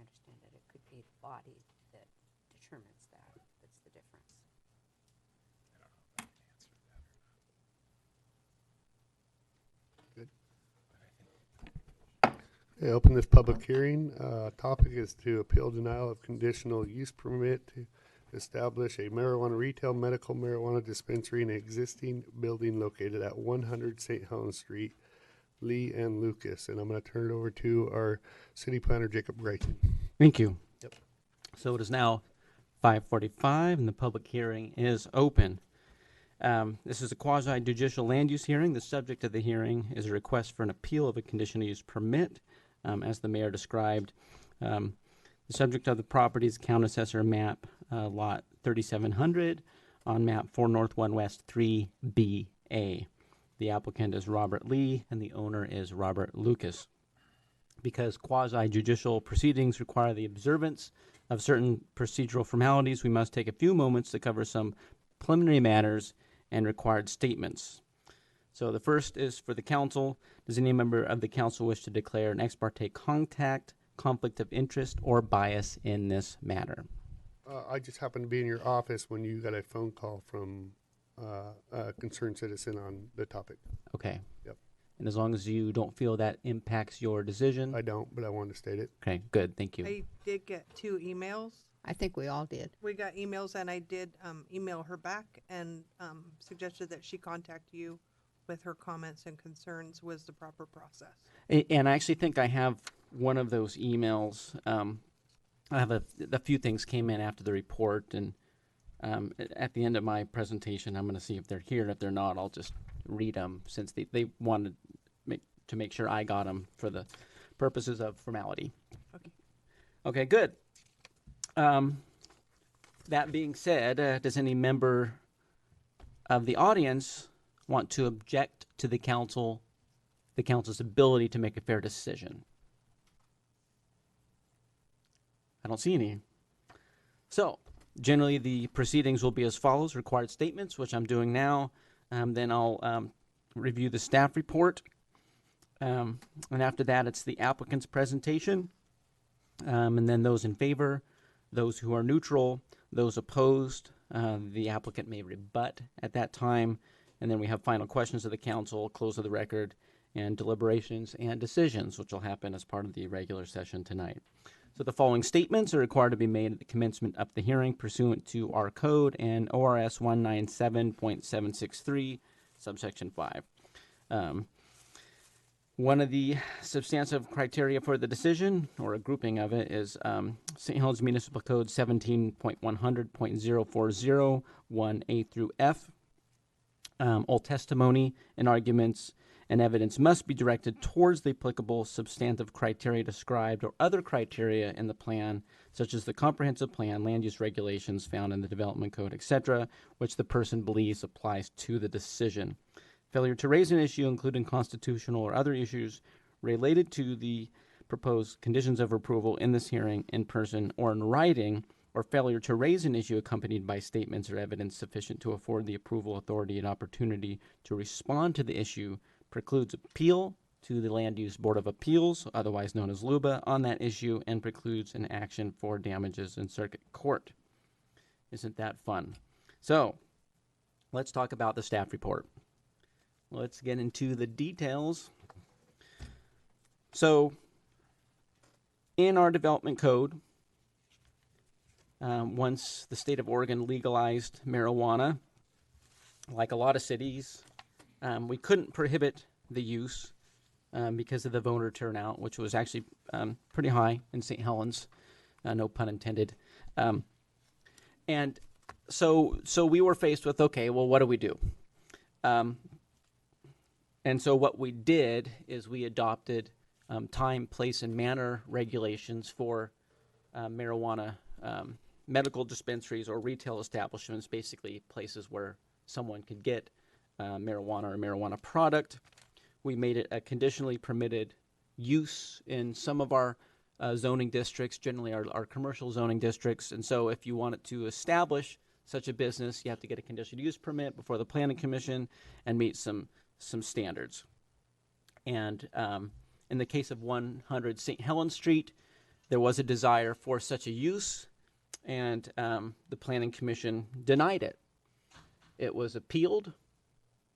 understand it, it could be the body that determines that. That's the difference. I don't know if I can answer that or not. Good. But I think Okay, open this public hearing. Topic is to appeal denial of conditional use permit to establish a marijuana retail medical marijuana dispensary in an existing building located at 100 St. Helens Street, Lee and Lucas. And I'm going to turn it over to our city planner, Jacob Greichen. Thank you. Yep. So it is now 5:45 and the public hearing is open. This is a quasi-judicial land use hearing. The subject of the hearing is a request for an appeal of a conditional use permit, as the mayor described. The subject of the property is Count Assessor Map Lot 3700 on Map 4 North 1 West 3BA. The applicant is Robert Lee and the owner is Robert Lucas. Because quasi-judicial proceedings require the observance of certain procedural formalities, we must take a few moments to cover some preliminary matters and required statements. So the first is for the council. Does any member of the council wish to declare an ex parte contact, conflict of interest, or bias in this matter? I just happened to be in your office when you got a phone call from a concerned citizen on the topic. Okay. Yep. And as long as you don't feel that impacts your decision? I don't, but I wanted to state it. Okay, good. Thank you. I did get 2 emails. I think we all did. We got emails, and I did email her back and suggested that she contact you with her comments and concerns was the proper process. And I actually think I have one of those emails. I have a few things came in after the report, and at the end of my presentation, I'm going to see if they're here. And if they're not, I'll just read them since they wanted to make sure I got them for the purposes of formality. Okay. Okay, good. That being said, does any member of the audience want to object to the council's ability to make a fair decision? I don't see any. So, generally the proceedings will be as follows: required statements, which I'm doing now. Then I'll review the staff report. And after that, it's the applicant's presentation. And then those in favor, those who are neutral, those opposed, the applicant may rebut at that time. And then we have final questions of the council, close of the record, and deliberations and decisions, which will happen as part of the regular session tonight. So the following statements are required to be made at the commencement of the hearing pursuant to our code and ORS 197.763, subsection 5. One of the substantive criteria for the decision, or a grouping of it, is St. Helens Municipal Code 17.100.040, 1A through F. All testimony and arguments and evidence must be directed towards the applicable substantive criteria described or other criteria in the plan, such as the comprehensive plan, land use regulations found in the development code, etc., which the person believes applies to the decision. Failure to raise an issue, including constitutional or other issues related to the proposed conditions of approval in this hearing in person or in writing, or failure to raise an issue accompanied by statements or evidence sufficient to afford the approval authority an opportunity to respond to the issue, precludes appeal to the Land Use Board of Appeals, otherwise known as LUBA, on that issue, and precludes an action for damages in circuit court. Isn't that fun? So, let's talk about the staff report. Let's get into the details. So, in our development code, once the state of Oregon legalized marijuana, like a lot of cities, we couldn't prohibit the use because of the voter turnout, which was actually pretty high in St. Helens, no pun intended. And so we were faced with, okay, well, what do we do? And so what we did is we adopted time, place, and manner regulations for marijuana medical dispensaries or retail establishments, basically places where someone could get marijuana or marijuana product. We made it a conditionally permitted use in some of our zoning districts, generally our commercial zoning districts. And so if you wanted to establish such a business, you have to get a conditional use permit before the planning commission and meet some standards. And in the case of 100 St. Helens Street, there was a desire for such a use, and the Planning Commission denied it. It was appealed.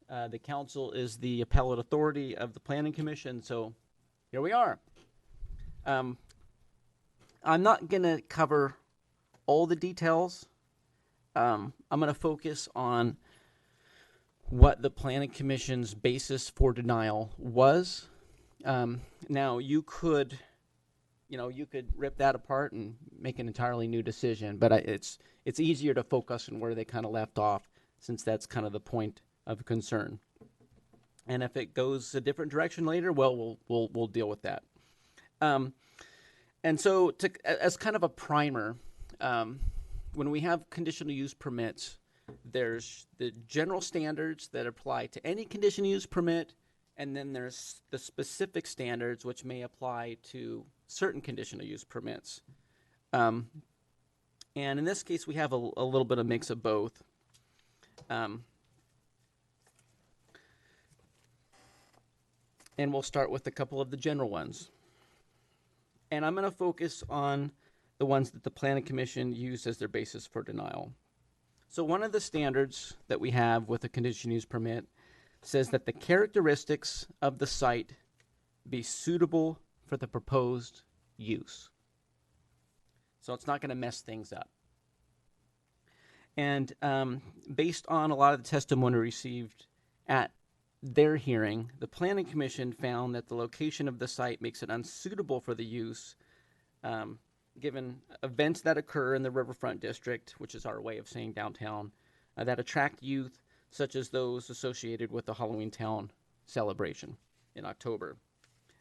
The council is the appellate authority of the Planning Commission, so here we are. I'm not going to cover all the details. I'm going to focus on what the Planning Commission's basis for denial was. Now, you could rip that apart and make an entirely new decision, but it's easier to focus on where they kind of left off, since that's kind of the point of concern. And if it goes a different direction later, well, we'll deal with that. And so, as kind of a primer, when we have conditional use permits, there's the general standards that apply to any conditional use permit, and then there's the specific standards which may apply to certain conditional use permits. And in this case, we have a little bit of mix of both. And we'll start with a couple of the general ones. And I'm going to focus on the ones that the Planning Commission used as their basis for denial. So one of the standards that we have with a conditional use permit says that the characteristics of the site be suitable for the proposed use. So it's not going to mess things up. And based on a lot of the testimony received at their hearing, the Planning Commission found that the location of the site makes it unsuitable for the use, given events that occur in the Riverfront District, which is our way of saying downtown, that attract youth, such as those associated with the Halloween Town celebration in October.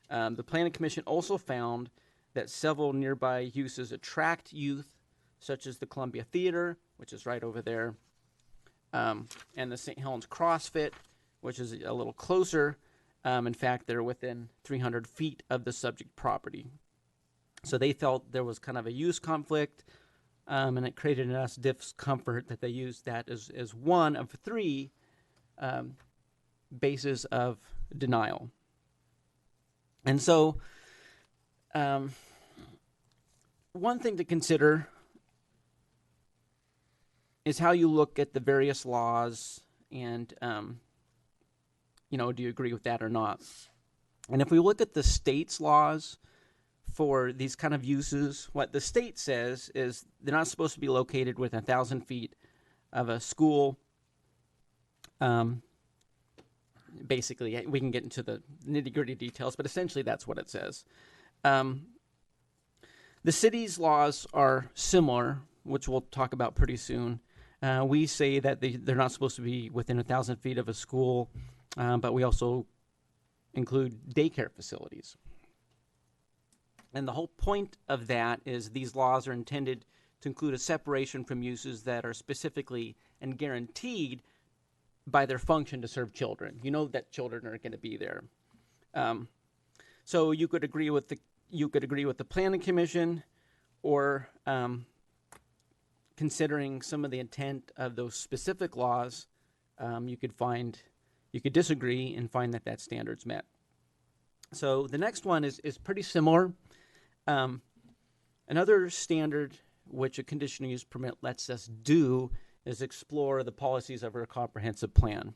The Planning Commission also found that several nearby uses attract youth, such as the Columbia Theater, which is right over there, and the St. Helens CrossFit, which is a little closer. In fact, they're within 300 feet of the subject property. So they felt there was kind of a use conflict, and it created us discomfort that they used that as one of three bases of denial. And so one thing to consider is how you look at the various laws and, do you agree with that or not? And if we look at the state's laws for these kind of uses, what the state says is they're not supposed to be located within 1,000 feet of a school. Basically, we can get into the nitty-gritty details, but essentially that's what it says. The city's laws are similar, which we'll talk about pretty soon. We say that they're not supposed to be within 1,000 feet of a school, but we also include daycare facilities. And the whole point of that is these laws are intended to include a separation from uses that are specifically and guaranteed by their function to serve children. You know that children are going to be there. So you could agree with the Planning Commission, or considering some of the intent of those specific laws, you could disagree and find that standard's met. So the next one is pretty similar. Another standard which a conditional use permit lets us do is explore the policies of our comprehensive plan.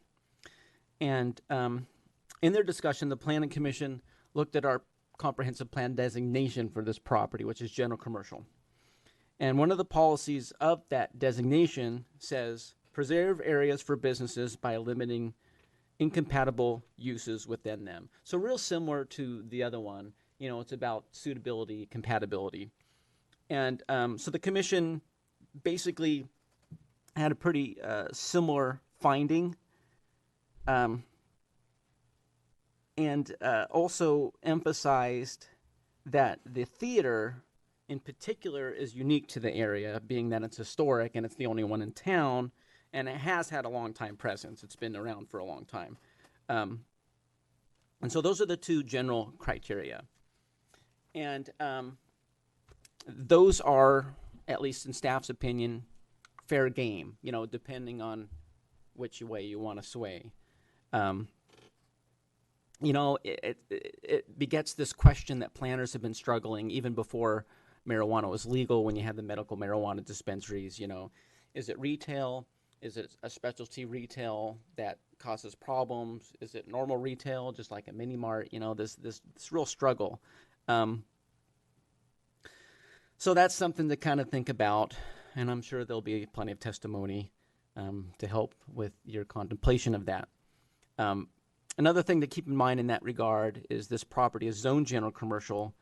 And in their discussion, the Planning Commission looked at our comprehensive plan designation for this property, which is general commercial. And one of the policies of that designation says, preserve areas for businesses by limiting incompatible uses within them. So real similar to the other one, it's about suitability, compatibility. And so the commission basically had a pretty similar finding, and also emphasized that the theater in particular is unique to the area, being that it's historic and it's the only one in town, and it has had a long time presence. It's been around for a long time. And so those are the two general criteria. And those are, at least in staff's opinion, fair game, depending on which way you want to sway. It begets this question that planners have been struggling even before marijuana was legal when you had the medical marijuana dispensaries. Is it retail? Is it a specialty retail that causes problems? Is it normal retail, just like a mini mart? This real struggle. So that's something to kind of think about, and I'm sure there'll be plenty of testimony to help with your contemplation of that. Another thing to keep in mind in that regard is this property is zoned general commercial,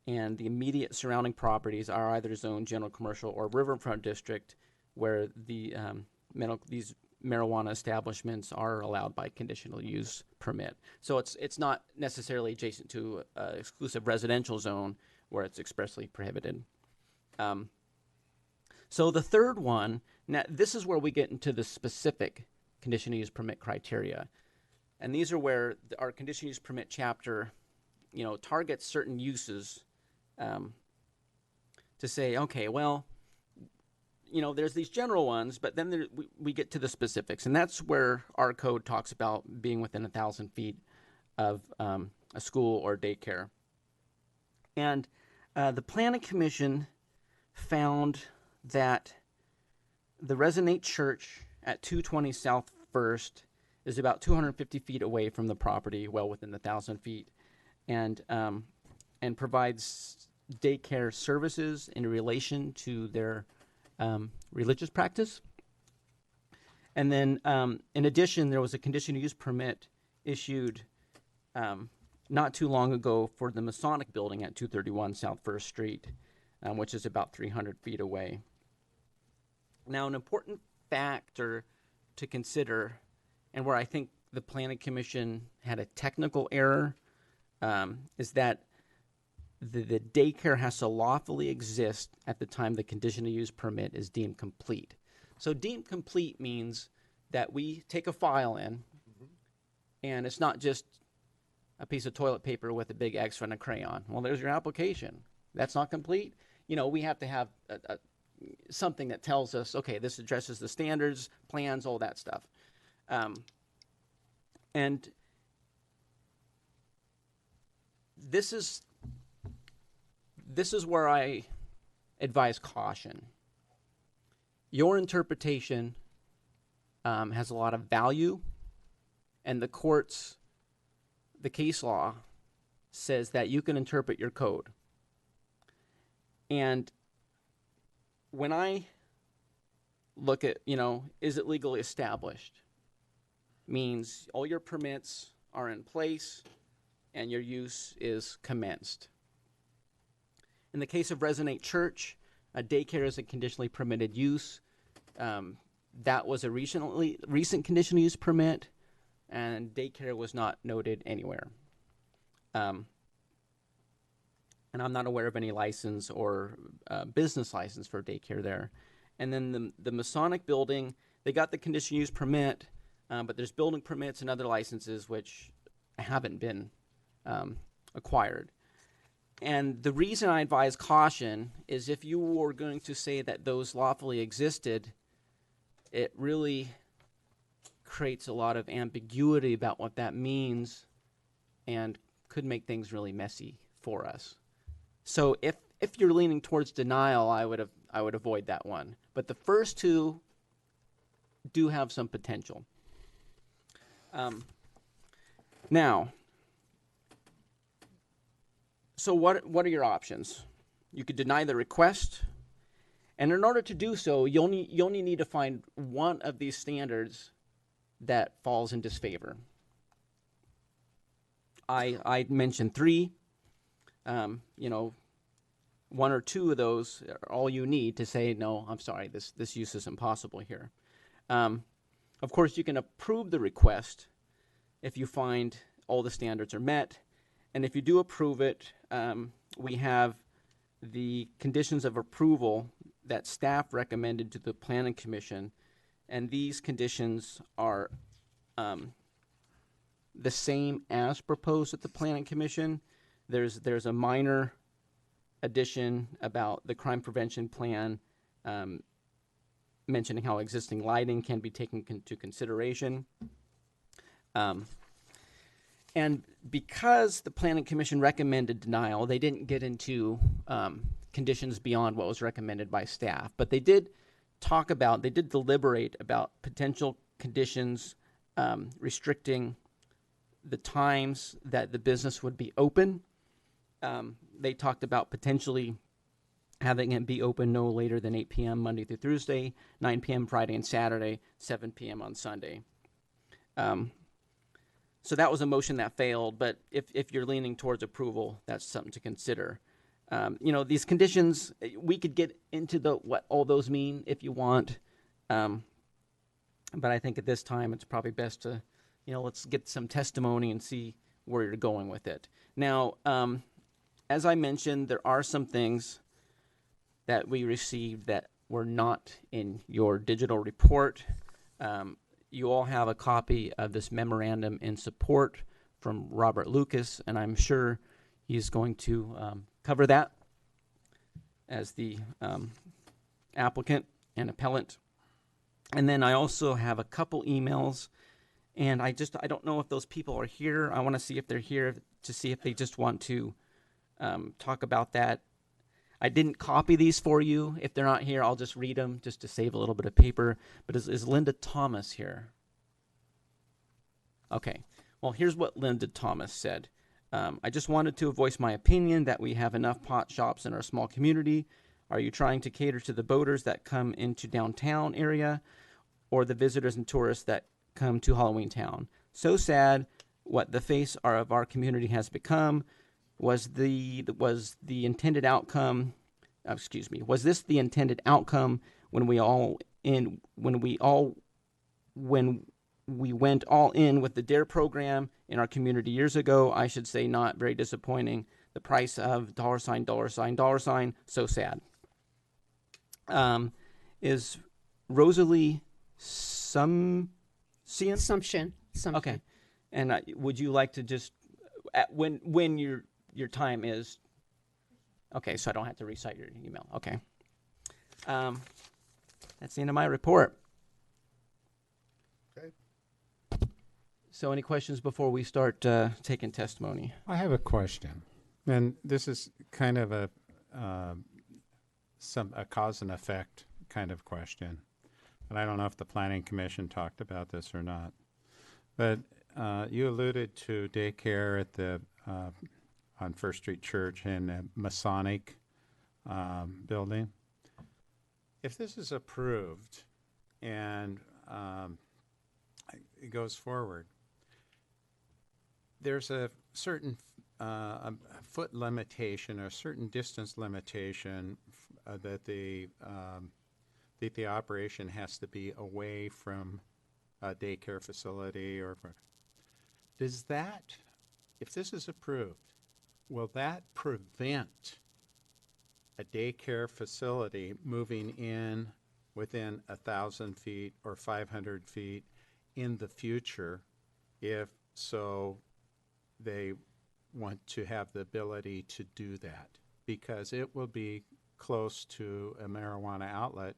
and the immediate surrounding properties are either zoned general commercial or riverfront district, where these marijuana establishments are allowed by conditional use permit. So it's not necessarily adjacent to an exclusive residential zone where it's expressly prohibited. So the third one, now this is where we get into the specific conditional use permit criteria. And these are where our conditional use permit chapter, targets certain uses to say, okay, well, there's these general ones, but then we get to the specifics. And that's where our code talks about being within 1,000 feet of a school or daycare. And the Planning Commission found that the Resonate Church at 220 South First is about 250 feet away from the property, well within the 1,000 feet, and provides daycare services in relation to their religious practice. And then, in addition, there was a conditional use permit issued not too long ago for the Masonic building at 231 South First Street, which is about 300 feet away. Now, an important factor to consider, and where I think the Planning Commission had a technical error, is that the daycare has to lawfully exist at the time the conditional use permit is deemed complete. So deemed complete means that we take a file in, and it's not just a piece of toilet paper with a big X and a crayon. Well, there's your application. That's not complete. We have to have something that tells us, okay, this addresses the standards, plans, all that stuff. And this is where I advise caution. Your interpretation has a lot of value, and the case law says that you can interpret your code. And when I look at, is it legally established? Means all your permits are in place and your use is commenced. In the case of Resonate Church, a daycare is a conditionally permitted use. That was a recent conditional use permit, and daycare was not noted anywhere. And I'm not aware of any license or business license for daycare there. And then the Masonic building, they got the conditional use permit, but there's building permits and other licenses which haven't been acquired. And the reason I advise caution is if you were going to say that those lawfully existed, it really creates a lot of ambiguity about what that means and could make things really messy for us. So if you're leaning towards denial, I would avoid that one. But the first two do have some potential. Now, so what are your options? You could deny the request, and in order to do so, you only need to find one of these standards that falls in disfavor. I mentioned three. One or two of those are all you need to say, no, I'm sorry, this use is impossible here. Of course, you can approve the request if you find all the standards are met. And if you do approve it, we have the conditions of approval that staff recommended to the Planning Commission. And these conditions are the same as proposed at the Planning Commission. There's a minor addition about the crime prevention plan, mentioning how existing lighting can be taken into consideration. And because the planning commission recommended denial, they didn't get into conditions beyond what was recommended by staff. But they did deliberate about potential conditions restricting the times that the business would be open. They talked about potentially having it be open no later than 8 p.m. Monday through Thursday, 9 p.m. Friday and Saturday, 7 p.m. on Sunday. So that was a motion that failed, but if you're leaning towards approval, that's something to consider. These conditions, we could get into what all those mean if you want, but I think at this time it's probably best to, let's get some testimony and see where you're going with it. Now, as I mentioned, there are some things that we received that were not in your digital report. You all have a copy of this memorandum in support from Robert Lucas, and I'm sure he's going to cover that as the applicant and appellant. And then I also have a couple emails, and I don't know if those people are here. I want to see if they're here to see if they just want to talk about that. I didn't copy these for you. If they're not here, I'll just read them just to save a little bit of paper. But is Linda Thomas here? Okay. Well, here's what Linda Thomas said. I just wanted to voice my opinion that we have enough pot shops in our small community. Are you trying to cater to the boaters that come into downtown area or the visitors and tourists that come to Halloween Town? So sad what the face of our community has become. Was this the intended outcome when we went all in with the DARE program in our community years ago? I should say not. Very disappointing. The price of $$, so sad. Is Rosalie Assumption. Okay. And would you like to just, when your time is, okay, so I don't have to recite your email. Okay. That's the end of my report. Okay. So any questions before we start taking testimony? I have a question, and this is kind of a cause and effect kind of question, and I don't know if the Planning Commission talked about this or not, but you alluded to daycare at the on First Street Church in the Masonic building. If this is approved and it goes forward, there's a certain a foot limitation or a certain distance limitation that the operation has to be away from a daycare facility does that, if this is approved, will that prevent a daycare facility moving in within 1,000 feet or 500 feet in the future if so they want to have the ability to do that? Because it will be close to a marijuana outlet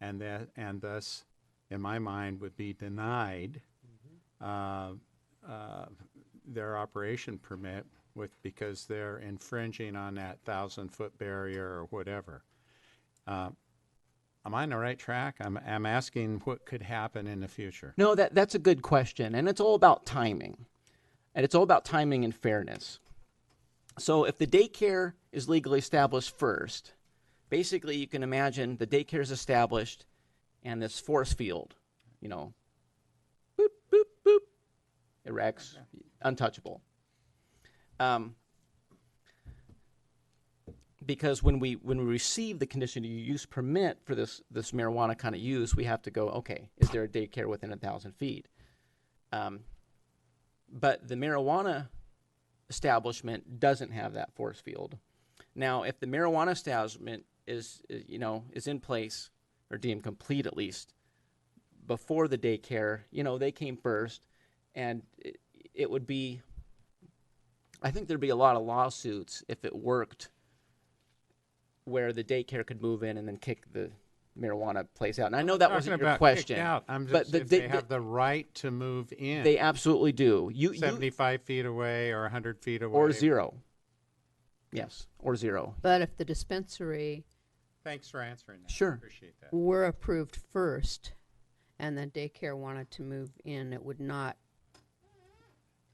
and thus, in my mind, would be denied their operation permit because they're infringing on that 1,000-foot barrier or whatever. Am I on the right track? I'm asking what could happen in the future. No, that's a good question, and it's all about timing. And it's all about timing and fairness. So if the daycare is legally established first, basically you can imagine the daycare is established and this force field, boop, boop, boop, erects, untouchable. Because when we receive the conditional use permit for this marijuana kind of use, we have to go, okay, is there a daycare within 1,000 feet? But the marijuana establishment doesn't have that force field. Now, if the marijuana establishment is in place or deemed complete at least before the daycare, they came first, and it would be, I think there'd be a lot of lawsuits if it worked where the daycare could move in and then kick the marijuana place out. And I know that wasn't Talking your about question. kicked out. I'm but just, if they have the right to move in. they absolutely do. You 75 feet away or 100 feet away. or zero. Yes, or zero. But if the dispensary Thanks for answering that. Sure. Appreciate that. were approved first and then daycare wanted to move in, it would not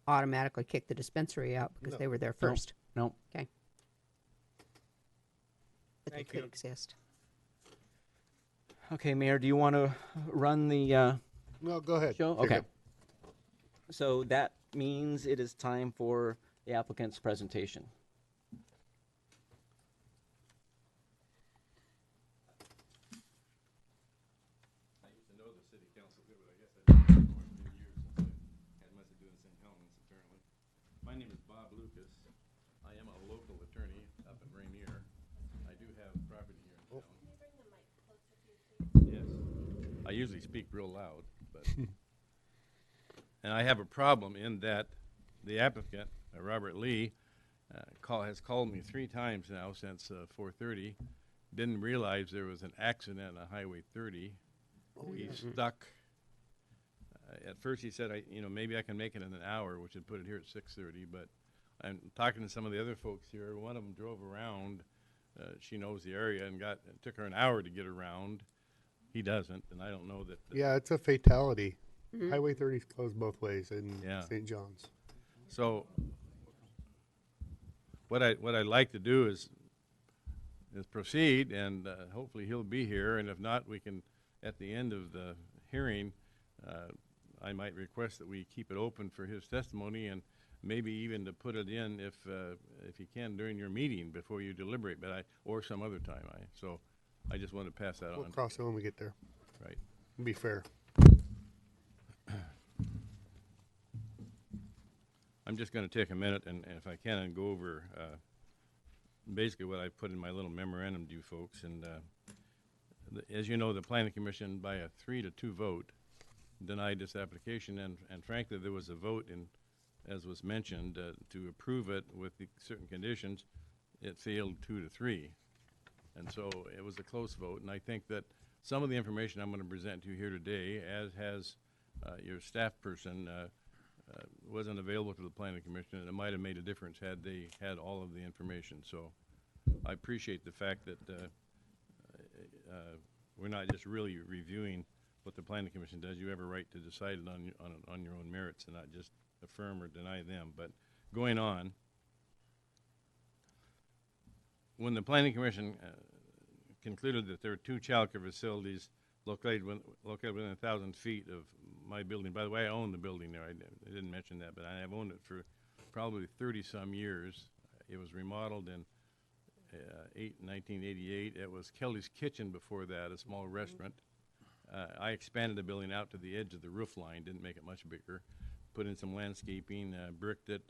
automatically kick the dispensary out because they were there first. No. Okay. But they Thank could you. exist. Okay, Mayor, do you want to run the No, go ahead. show? Take Okay. it. So that means it is time for the applicant's presentation. I used to know the city council good, but I guess I didn't know it for many years since I had much to do in St. Helens, apparently. My name is Bob Lucas. I am a local attorney up in Rainier. I do have property here in town. Can you bring the mic closer to you, please? Yes. I usually speak real loud, but. And I have a problem in that the applicant, Robert Lee, has called me 3 times now since 4:30. Didn't realize there was an accident on Highway 30. He's stuck. At first he said, maybe I can make it in an hour, which would put it here at 6:30. But I'm talking to some of the other folks here. One of them drove around. She knows the area and it took her an hour to get around. He doesn't, and I don't know that. Yeah, it's a fatality. Highway 30 is closed both ways in Yeah. St. John's. So what I'd like to do is proceed, and hopefully he'll be here. And if not, we can, at the end of the hearing, I might request that we keep it open for his testimony, and maybe even to put it in if you can during your meeting before you deliberate, or some other time. So I just want to pass that We'll on. cross it when we get there. Right. Be fair. I'm just going to take a minute, and if I can, and go over basically what I put in my little memorandum to you folks. And as you know, the Planning Commission, by a 3-2 vote, denied this application. And frankly, there was a vote, as was mentioned, to approve it with the certain conditions. It failed 2-3. And so it was a close vote. And I think that some of the information I'm going to present to you here today, as has your staff person, wasn't available to the Planning Commission, and it might have made a difference had they had all of the information. So I appreciate the fact that we're not just really reviewing what the Planning Commission does. You have a right to decide it on your own merits and not just affirm or deny them. But going on, when the Planning Commission concluded that there are 2 child care facilities located within 1,000 feet of my building. By the way, I own the building there. I didn't mention that, but I have owned it for probably 30-some years. It was remodeled in 1988. It was Kelly's Kitchen before that, a small restaurant. I expanded the building out to the edge of the roof line, didn't make it much bigger, put in some landscaping, bricked it,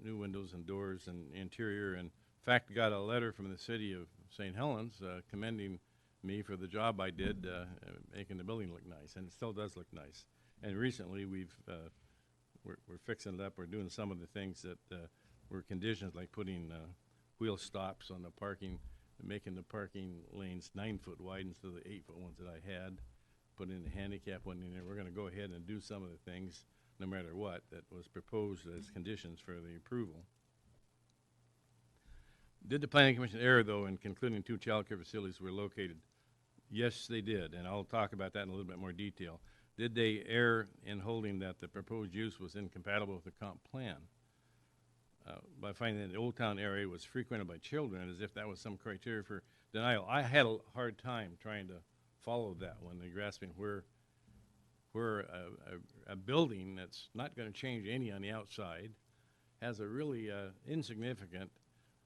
new windows and doors and interior. And in fact, got a letter from the city of St. Helens commending me for the job I did making the building look nice, and it still does look nice. And recently we're fixing it up. We're doing some of the things that were conditions, like putting wheel stops on the parking, making the parking lanes 9 foot wide instead of the 8 foot ones that I had, putting the handicap one in there. We're going to go ahead and do some of the things, no matter what, that was proposed as conditions for the approval. Did the Planning Commission err, though, in concluding 2 child care facilities were located? Yes, they did, and I'll talk about that in a little bit more detail. Did they err in holding that the proposed use was incompatible with the comp plan? By finding that the Old Town area was frequented by children, as if that was some criteria for denial. I had a hard time trying to follow that one, and grasping where a building that's not going to change any on the outside has a really insignificant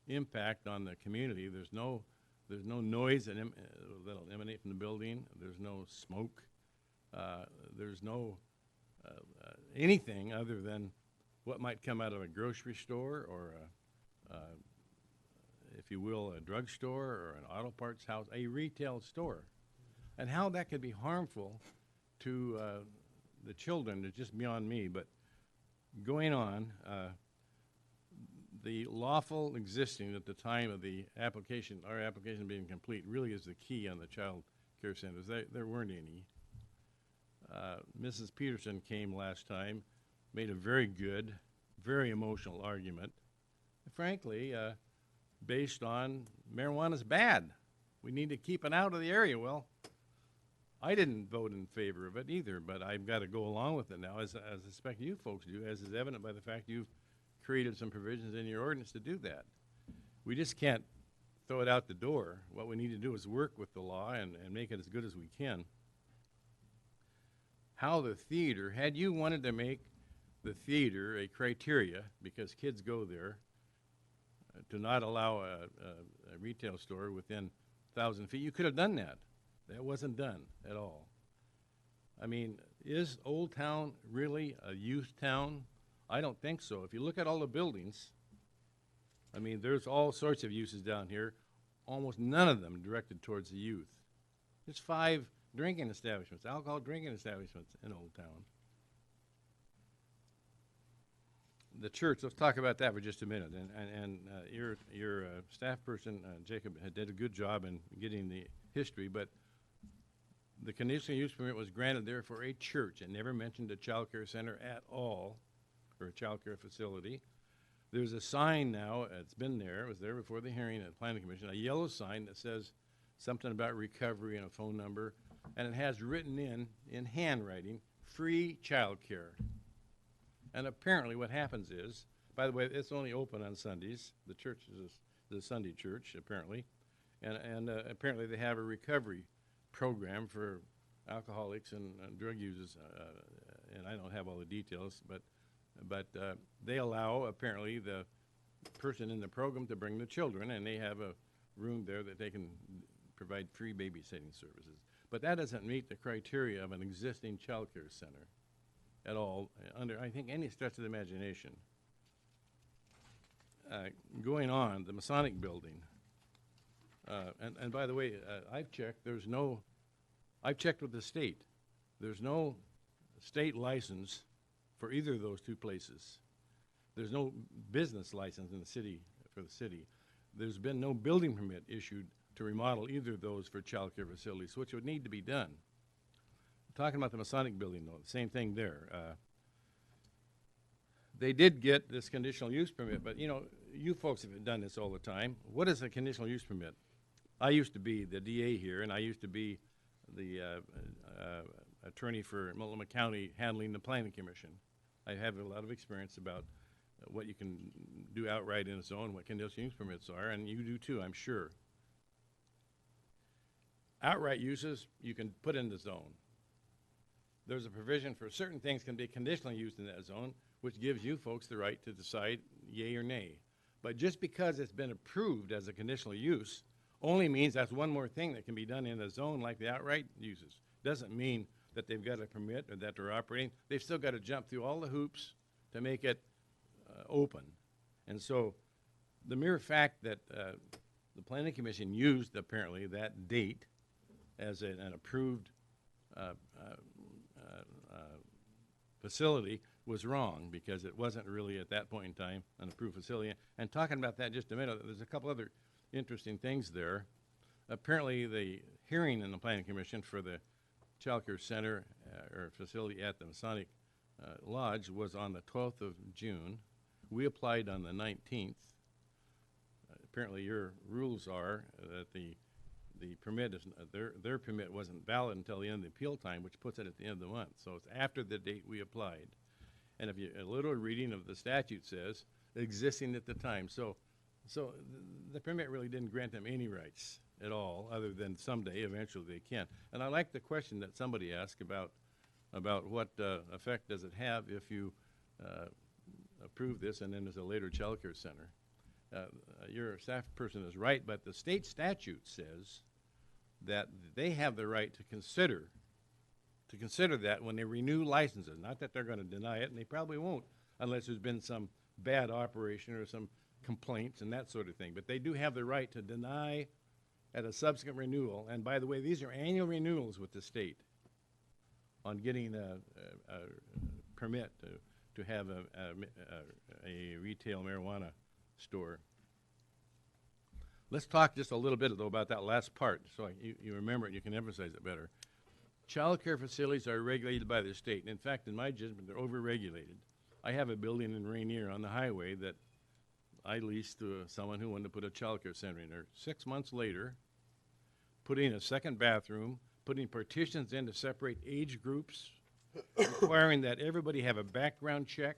impact on the community. There's no noise that'll emanate from the building. There's no smoke. There's no anything other than what might come out of a grocery store or, if you will, a drugstore or an auto parts house, a retail store. And how that could be harmful to the children is just beyond me. But going on, the lawful existing at the time of the application, our application being complete, really is the key on the child care centers. There weren't any. Mrs. Peterson came last time, made a very good, very emotional argument, frankly, based on marijuana's bad. We need to keep it out of the area. Well, I didn't vote in favor of it either, but I've got to go along with it now, as I suspect you folks do, as is evident by the fact you've created some provisions in your ordinance to do that. We just can't throw it out the door. What we need to do is work with the law and make it as good as we can. How the theater, had you wanted to make the theater a criteria, because kids go there, to not allow a retail store within 1,000 feet, you could have done that. That wasn't done at all. I mean, is Old Town really a youth town? I don't think so. If you look at all the buildings, I mean, there's all sorts of uses down here, almost none of them directed towards the youth. There's 5 drinking establishments, alcohol drinking establishments in Old Town. The church, let's talk about that for just a minute. And your staff person, Jacob, did a good job in getting the history, but the conditional use permit was granted there for a church and never mentioned a child care center at all, or a child care facility. There's a sign now, it's been there, it was there before the hearing at the Planning Commission, a yellow sign that says something about recovery and a phone number, and it has written in handwriting, free child care. And apparently what happens is, by the way, it's only open on Sundays. The church is a Sunday church, apparently. And apparently they have a recovery program for alcoholics and drug users, and I don't have all the details, but they allow, apparently, the person in the program to bring the children, and they have a room there that they can provide free babysitting services. But that doesn't meet the criteria of an existing child care center at all, under, I think, any stretch of the imagination. Going on, the Masonic building. And by the way, I've checked, I've checked with the state. There's no state license for either of those two places. There's no business license in the city, for the city. There's been no building permit issued to remodel either of those for child care facilities, which would need to be done. Talking about the Masonic building, though, the same thing there. They did get this conditional use permit, but, you know, you folks have done this all the time. What is a conditional use permit? I used to be the DA here, and I used to be the attorney for Multnomah County handling the Planning Commission. I have a lot of experience about what you can do outright in a zone, what conditional use permits are, and you do too, I'm sure. Outright uses you can put in the zone. There's a provision for certain things can be conditionally used in that zone, which gives you folks the right to decide yay or nay. But just because it's been approved as a conditional use only means that's one more thing that can be done in a zone like the outright uses. Doesn't mean that they've got a permit or that they're operating. They've still got to jump through all the hoops to make it open. And so the mere fact that the Planning Commission used apparently that date as an approved facility was wrong, because it wasn't really at that point in time an approved facility. And talking about that just a minute, there's a couple other interesting things there. Apparently the hearing in the Planning Commission for the child care center or facility at the Masonic Lodge was on the 12th of June. We applied on the 19th. Apparently your rules are that the permit is, their permit wasn't valid until the end of the appeal time, which puts it at the end of the month. So it's after the date we applied. And if you, a little reading of the statute says, existing at the time. So the permit really didn't grant them any rights at all, other than someday, eventually they can. And I like the question that somebody asked about what effect does it have if you approve this and then there's a later child care center. Your staff person is right, but the state statute says that they have the right to consider that when they renew licenses. Not that they're going to deny it, and they probably won't unless there's been some bad operation or some complaints and that sort of thing. But they do have the right to deny at a subsequent renewal. And by the way, these are annual renewals with the state on getting a permit to have a retail marijuana store. Let's talk just a little bit, though, about that last part, so you remember it, you can emphasize it better. Child care facilities are regulated by the state. In fact, in my judgment, they're over-regulated. I have a building in Rainier on the highway that I leased to someone who wanted to put a child care center in there. 6 months later, putting a second bathroom, putting partitions in to separate age groups, requiring that everybody have a background check.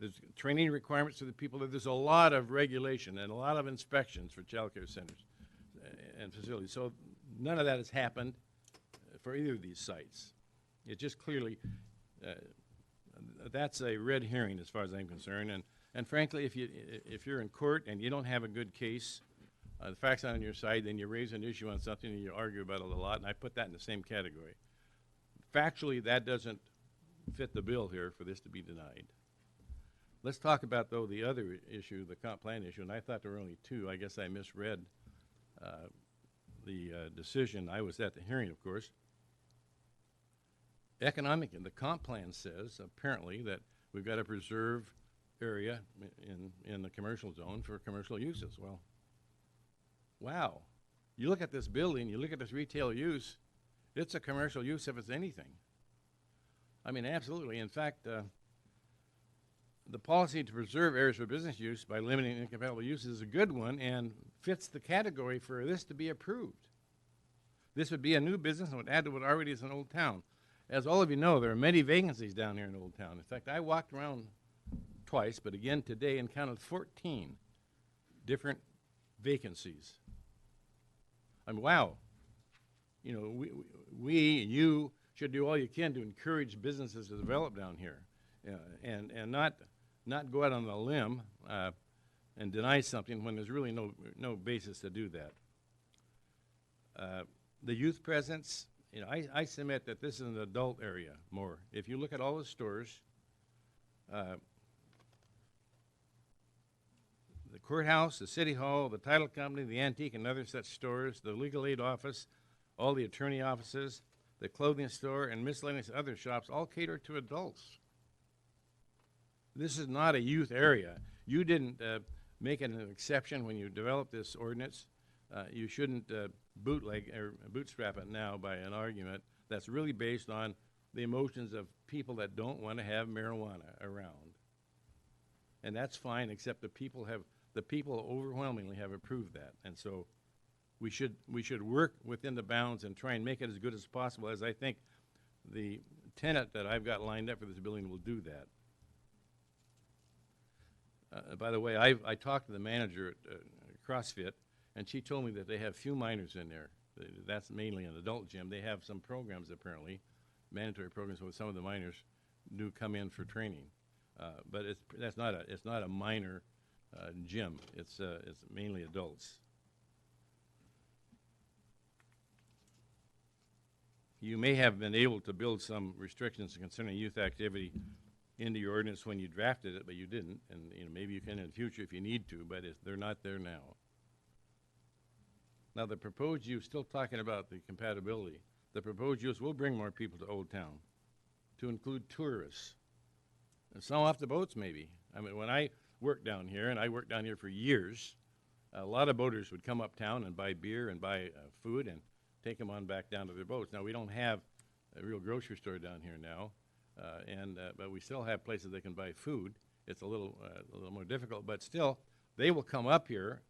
There's training requirements for the people. There's a lot of regulation and a lot of inspections for child care centers and facilities. So none of that has happened for either of these sites. It just clearly, that's a red herring as far as I'm concerned. And frankly, if you're in court and you don't have a good case, the facts aren't on your side, then you raise an issue on something and you argue about it a lot, and I put that in the same category. Factually, that doesn't fit the bill here for this to be denied. Let's talk about, though, the other issue, the comp plan issue, and I thought there were only two. I guess I misread the decision. I was at the hearing, of course. Economic, the comp plan says, apparently, that we've got to preserve area in the commercial zone for commercial uses. Well, wow. You look at this building, you look at this retail use, it's a commercial use if it's anything. I mean, absolutely. In fact, the policy to preserve areas for business use by limiting incompatible uses is a good one and fits the category for this to be approved. This would be a new business and would add to what already is an Old Town. As all of you know, there are many vacancies down here in Old Town. In fact, I walked around twice, but again today, and counted 14 different vacancies. I mean, wow. You know, you should do all you can to encourage businesses to develop down here, and not go out on a limb and deny something when there's really no basis to do that. The youth presence, you know, I submit that this is an adult area more. If you look at all the stores, the courthouse, the city hall, the title company, the antique and other such stores, the legal aid office, all the attorney offices, the clothing store, and miscellaneous other shops all cater to adults. This is not a youth area. You didn't make it an exception when you developed this ordinance. You shouldn't bootleg or bootstrap it now by an argument that's really based on the emotions of people that don't want to have marijuana around. And that's fine, except the people overwhelmingly have approved that. And so we should work within the bounds and try and make it as good as possible, as I think the tenant that I've got lined up for this building will do that. By the way, I talked to the manager at CrossFit, and she told me that they have few minors in there. That's mainly an adult gym. They have some programs, apparently, mandatory programs where some of the minors do come in for training. But it's not a minor gym. It's mainly adults. You may have been able to build some restrictions concerning youth activity into your ordinance when you drafted it, but you didn't. And you know, maybe you can in the future if you need to, but they're not there now. Now, the proposed use, still talking about the compatibility, the proposed use will bring more people to Old Town, to include tourists. And some off the boats, maybe. I mean, when I worked down here, and I worked down here for years, a lot of boaters would come uptown and buy beer and buy food and take them on back down to their boats. Now, we don't have a real grocery store down here now, but we still have places they can buy food. It's a little more difficult, but still, they will come up here,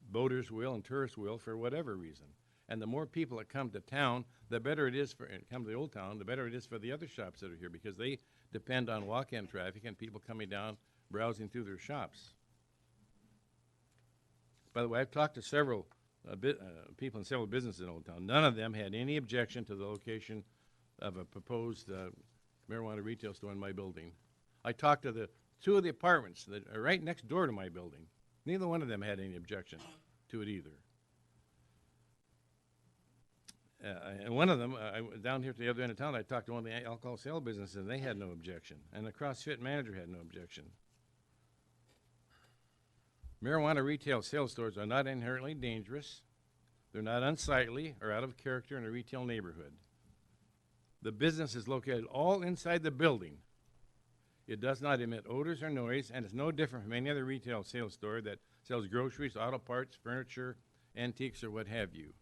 boaters will and tourists will, for whatever reason. And the more people that come to town, the better it is come to the Old Town, the better it is for the other shops that are here, because they depend on walk-in traffic and people coming down, browsing through their shops. By the way, I've talked to several people in several businesses in Old Town. None of them had any objection to the location of a proposed marijuana retail store in my building. I talked to two of the apartments that are right next door to my building. Neither one of them had any objection to it either. And one of them, down here at the other end of town, I talked to one of the alcohol sale businesses, and they had no objection. And the CrossFit manager had no objection. Marijuana retail sales stores are not inherently dangerous. They're not unsightly or out of character in a retail neighborhood. The business is located all inside the building. It does not emit odors or noise, and is no different from any other retail sales store that sells groceries, auto parts, furniture, antiques, or what have you.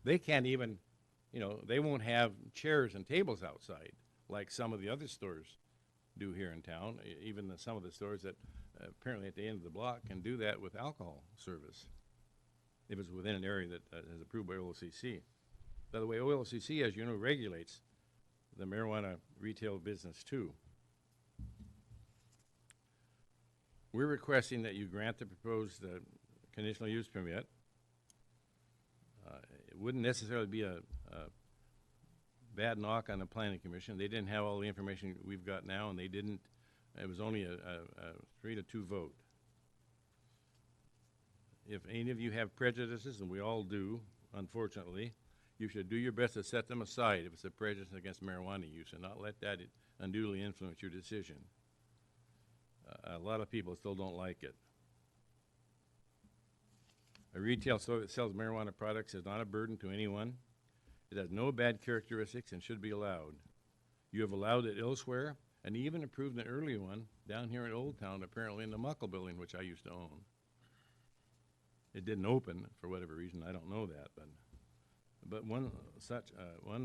They can't even, they won't have chairs and tables outside like some of the other stores do here in town. Even some of the stores that apparently at the end of the block can do that with alcohol service, if it's within an area that is approved by OLCC. By the way, OLCC, as you know, regulates the marijuana retail business too. We're requesting that you grant the proposed conditional use permit. It wouldn't necessarily be a bad knock on the planning commission. They didn't have all the information we've got now, and they didn't. It was only a 3-2 vote. If any of you have prejudices, and we all do, unfortunately, you should do your best to set them aside if it's a prejudice against marijuana use, and not let that unduly influence your decision. A lot of people still don't like it. A retail store that sells marijuana products is not a burden to anyone. It has no bad characteristics and should be allowed. You have allowed it elsewhere, and even approved an earlier one down here in Old Town, apparently in the Muckle building, which I used to own. It didn't open for whatever reason, I don't know that, but one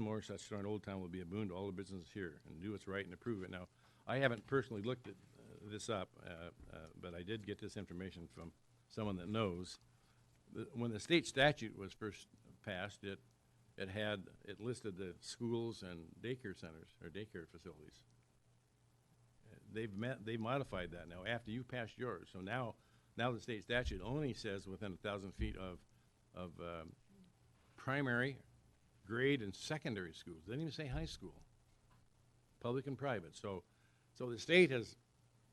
more such store in Old Town will be a boon to all the businesses here, and do what's right and approve it. Now, I haven't personally looked at this up, but I did get this information from someone that knows. When the state statute was first passed, it listed the schools and daycare centers or daycare facilities. They've modified that now after you passed yours. So now the state statute only says within 1,000 feet of primary, grade, and secondary schools. It doesn't even say high school, public and private. So the state has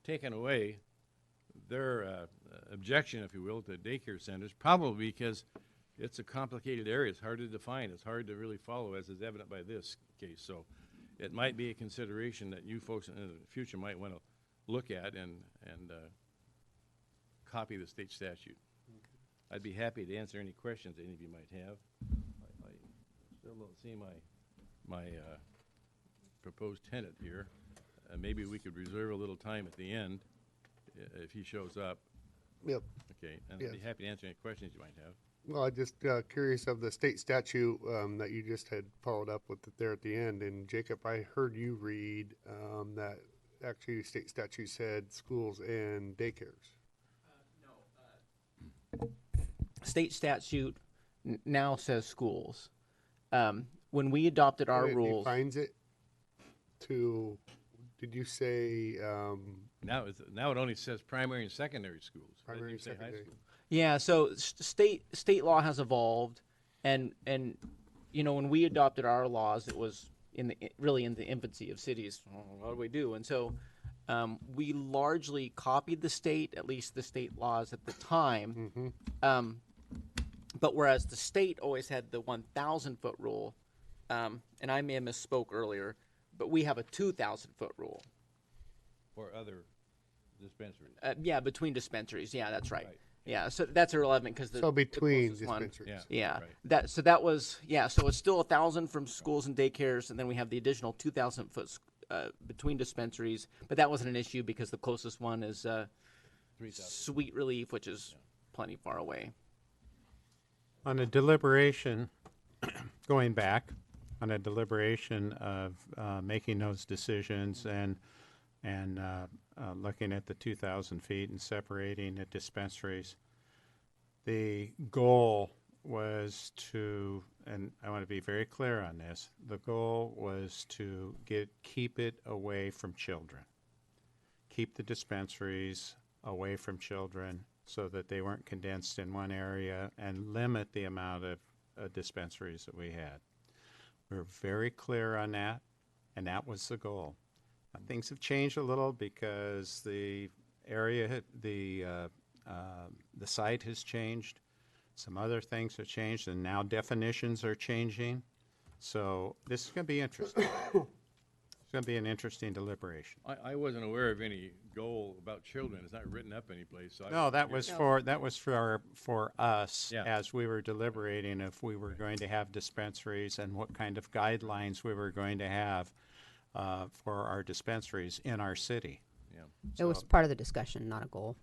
taken away their objection, if you will, to daycare centers, probably because it's a complicated area. It's hard to define. It's hard to really follow, as is evident by this case. So it might be a consideration that you folks in the future might want to look at and copy the state statute. I'd be happy to answer any questions any of you might have. I still don't see my proposed tenant here. Maybe we could reserve a little time at the end if he shows up. Yep. Okay, and Yes. I'd be happy to answer any questions you might have. Well, I just curious of the state statute that you just had followed up with it there at the end. And Jacob, I heard you read that actually state statute said schools and daycares. State statute now says schools. When we adopted our And it rules, defines it to. Did you say? Now it only says primary and secondary schools. Why didn't Primary you and say high secondary. school? yeah. So state law has evolved, and when we adopted our laws, it was really in the infancy of cities. Oh, what do we do? And so we largely copied the state, at least the state laws at the time. But whereas the state always had the 1,000-foot rule, and I may have misspoke earlier, but we have a 2,000-foot rule. For other dispensaries. Yeah, between dispensaries. Yeah, that's right. Right. Yeah, so that's irrelevant because So between dispensaries. Yeah. Yeah, Right. so that was so it's still 1,000 from schools and daycares, and then we have the additional 2,000 foot between dispensaries. But that wasn't an issue because the closest one is 3,000. Sweet Relief, which is plenty far away. On a deliberation, going back, on a deliberation of making those decisions and looking at the 2,000 feet and separating the dispensaries, the goal was to, and I want to be very clear on this, the goal was to keep it away from children. Keep the dispensaries away from children so that they weren't condensed in one area and limit the amount of dispensaries that we had. We were very clear on that, and that was the goal. Things have changed a little because the area, the site has changed. Some other things have changed, and now definitions are changing. So this is going to be interesting. It's going to be an interesting deliberation. I wasn't aware of any goal about children. It's not written up anyplace. So No, that was for us Yeah. as we were deliberating if we were going to have dispensaries and what kind of guidelines we were going to have. for our dispensaries in our city. Yeah, It was So- part of the discussion, not a goal.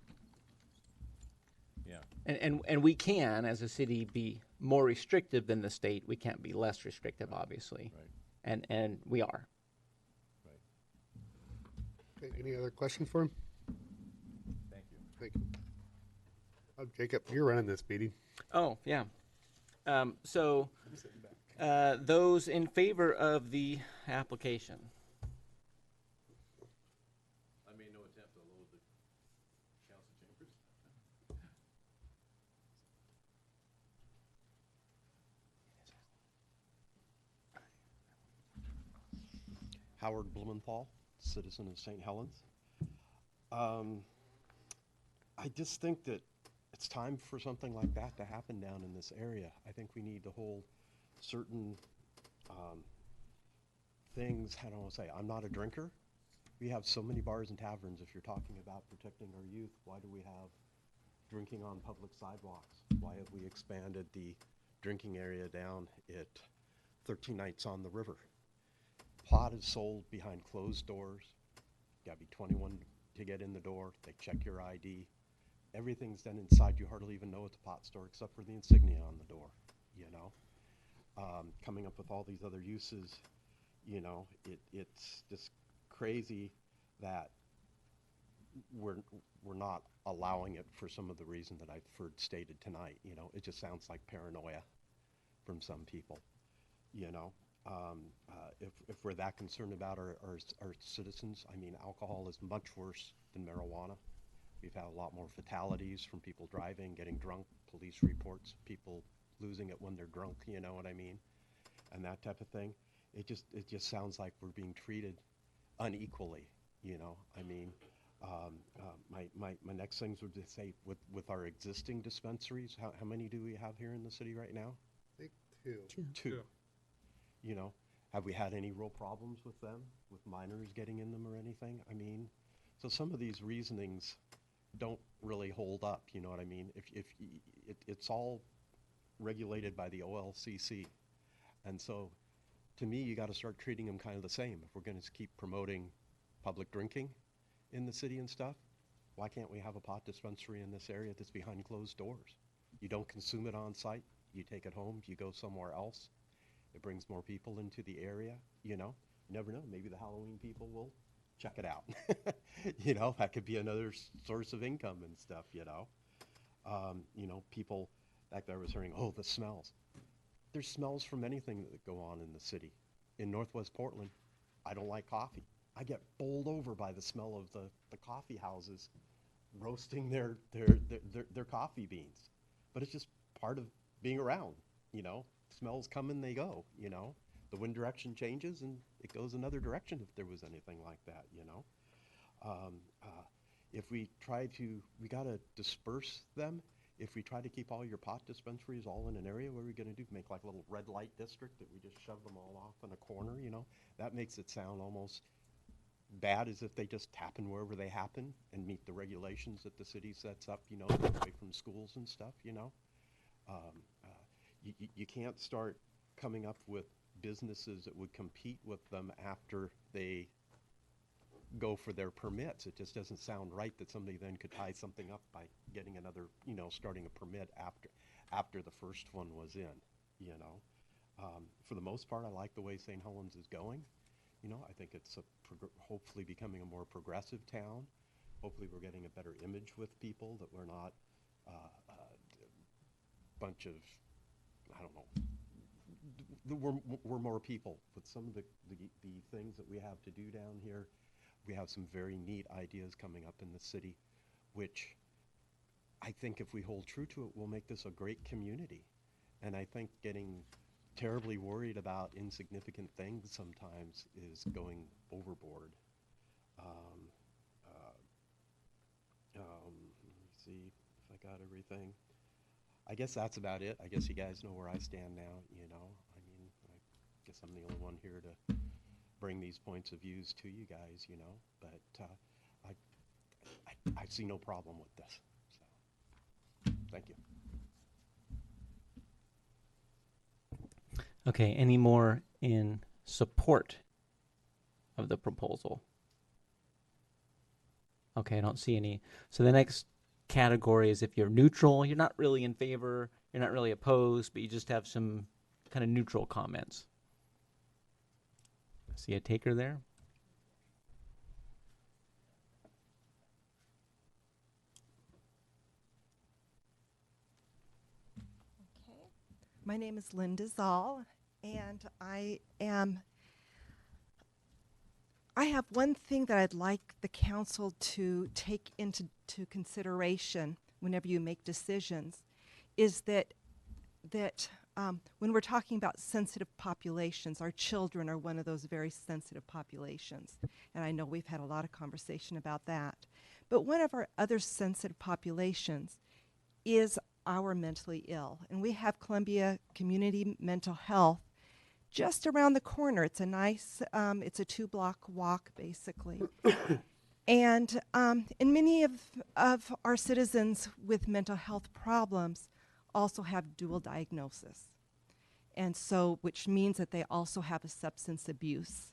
yeah. And we can, as a city, be more restrictive than the state. We can't be less restrictive, obviously. Right. And we are. Okay, any other questions for him? Thank you. Thank you. Jacob, you're running this meeting. Oh, yeah. So, those in favor of the application? I made no attempt to load the council chambers. Howard Blumenthal, citizen of St. Helens. I just think that it's time for something like that to happen down in this area. I think we need to hold certain things, how do I say, I'm not a drinker. We have so many bars and taverns. If you're talking about protecting our youth, why do we have drinking on public sidewalks? Why have we expanded the drinking area down at 13 Nights on the River? Pot is sold behind closed doors. You gotta be 21 to get in the door. They check your ID. Everything's done inside. You hardly even know it's a pot store except for the insignia on the door, you know? Coming up with all these other uses, you know, it's just crazy that we're not allowing it for some of the reason that I've heard stated tonight, you know? It just sounds like paranoia from some people, you know? If we're that concerned about our citizens, I mean, alcohol is much worse than marijuana. We've had a lot more fatalities from people driving, getting drunk, police reports, people losing it when they're drunk, you know what I mean? And that type of thing. It just sounds like we're being treated unequally, you know? I mean, my next things would just say, with our existing dispensaries, how many do we have here in the city right now? I think two. Two. You know, have we had any real problems with them, with minors getting in them or anything? I mean, so some of these reasonings don't really hold up, you know what I mean? It's all regulated by the OLCC. And so, to me, you gotta start treating them kind of the same. If we're gonna keep promoting public drinking in the city and stuff, why can't we have a pot dispensary in this area that's behind closed doors? You don't consume it on site, you take it home, you go somewhere else. It brings more people into the area, you know? You never know, maybe the Halloween people will check it out. You know, that could be another source of income and stuff, you know? You know, people, back there I was hearing, oh, the smells. There's smells from anything that go on in the city. In Northwest Portland, I don't like coffee. I get bowled over by the smell of the coffee houses roasting their coffee beans. But it's just part of being around, you know? Smells come and they go, you know? The wind direction changes and it goes another direction if there was anything like that, you know? If we try to, we gotta disperse them. If we try to keep all your pot dispensaries all in an area, what are we gonna do? Make like a little red light district that we just shove them all off in a corner, you know? That makes it sound almost bad, as if they just happen wherever they happen and meet the regulations that the city sets up, you know, away from schools and stuff, you know? You can't start coming up with businesses that would compete with them after they go for their permits. It just doesn't sound right that somebody then could tie something up by getting another, you know, starting a permit after the first one was in, you know. For the most part, I like the way St. Helens is going. You know, I think it's hopefully becoming a more progressive town. Hopefully we're getting a better image with people, that we're not a bunch of, I don't know, we're more people. With some of the things that we have to do down here, we have some very neat ideas coming up in the city, which I think if we hold true to it, will make this a great community. And I think getting terribly worried about insignificant things sometimes is going overboard. Let me see if I got everything. I guess that's about it. I guess you guys know where I stand now, you know. I mean, I guess I'm the only one here to bring these points of views to you guys, you know. But I see no problem with this. So, thank you. Okay, any more in support of the proposal? Okay, I don't see any. So the next category is if you're neutral, you're not really in favor, you're not really opposed, but you just have some kind of neutral comments. See a taker there? Okay. My name is Linda Zoll, and I have one thing that I'd like the council to take into consideration whenever you make decisions, is that when we're talking about sensitive populations, our children are one of those very sensitive populations, and I know we've had a lot of conversation about that. But one of our other sensitive populations is our mentally ill, and we have Columbia Community Mental Health just around the corner. It's a nice, it's a 2-block walk, basically. And many of our citizens with mental health problems also have dual diagnosis. And so, which means that they also have a substance abuse.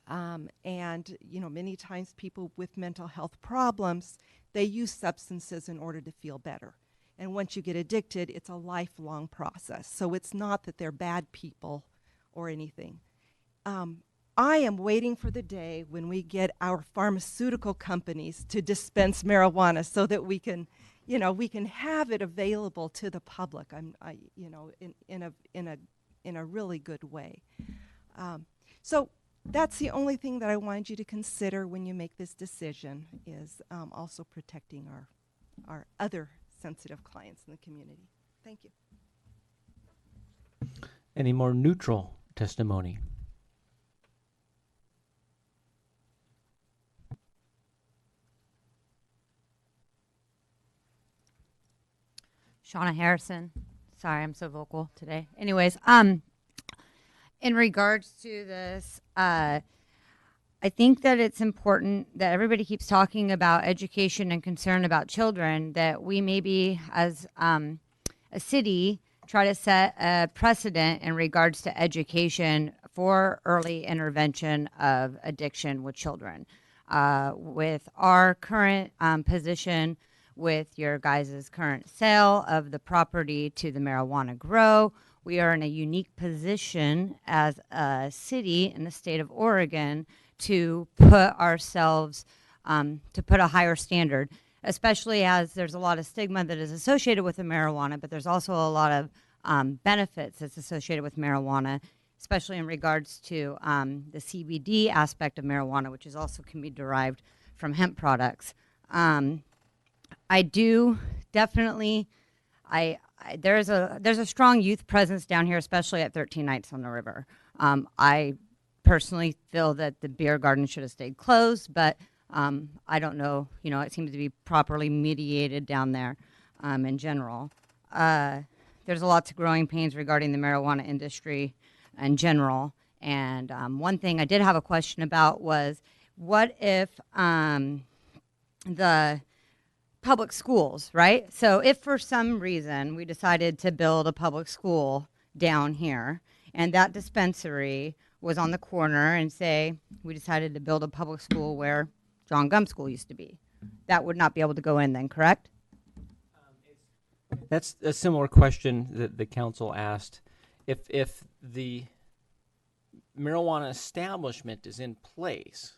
And, you know, many times people with mental health problems, they use substances in order to feel better. And once you get addicted, it's a lifelong process. So it's not that they're bad people or anything. I am waiting for the day when we get our pharmaceutical companies to dispense marijuana so that we can, you know, we can have it available to the public. You know, in a really good way. So that's the only thing that I wanted you to consider when you make this decision, is also protecting our other sensitive clients in the community. Thank you. Any more neutral testimony? Shauna Harrison. Sorry, I'm so vocal today. Anyways, in regards to this, I think that it's important that everybody keeps talking about education and concern about children, that we maybe as a city try to set a precedent in regards to education for early intervention of addiction with children. With our current position, with your guys' current sale of the property to the marijuana grow, we are in a unique position as a city in the state of Oregon to put ourselves, to put a higher standard, especially as there's a lot of stigma that is associated with the marijuana, but there's also a lot of benefits that's associated with marijuana, especially in regards to the CBD aspect of marijuana, which is also can be derived from hemp products. I do definitely, there's a strong youth presence down here, especially at 13 Nights on the River. I personally feel that the beer garden should have stayed closed, but I don't know, you know, it seems to be properly mediated down there in general. There's lots of growing pains regarding the marijuana industry in general. And one thing I did have a question about was, what if the public schools, right? So if for some reason we decided to build a public school down here, and that dispensary was on the corner, and say we decided to build a public school where John Gum School used to be, that would not be able to go in then, correct? That's a similar question that the council asked. If the marijuana establishment is in place,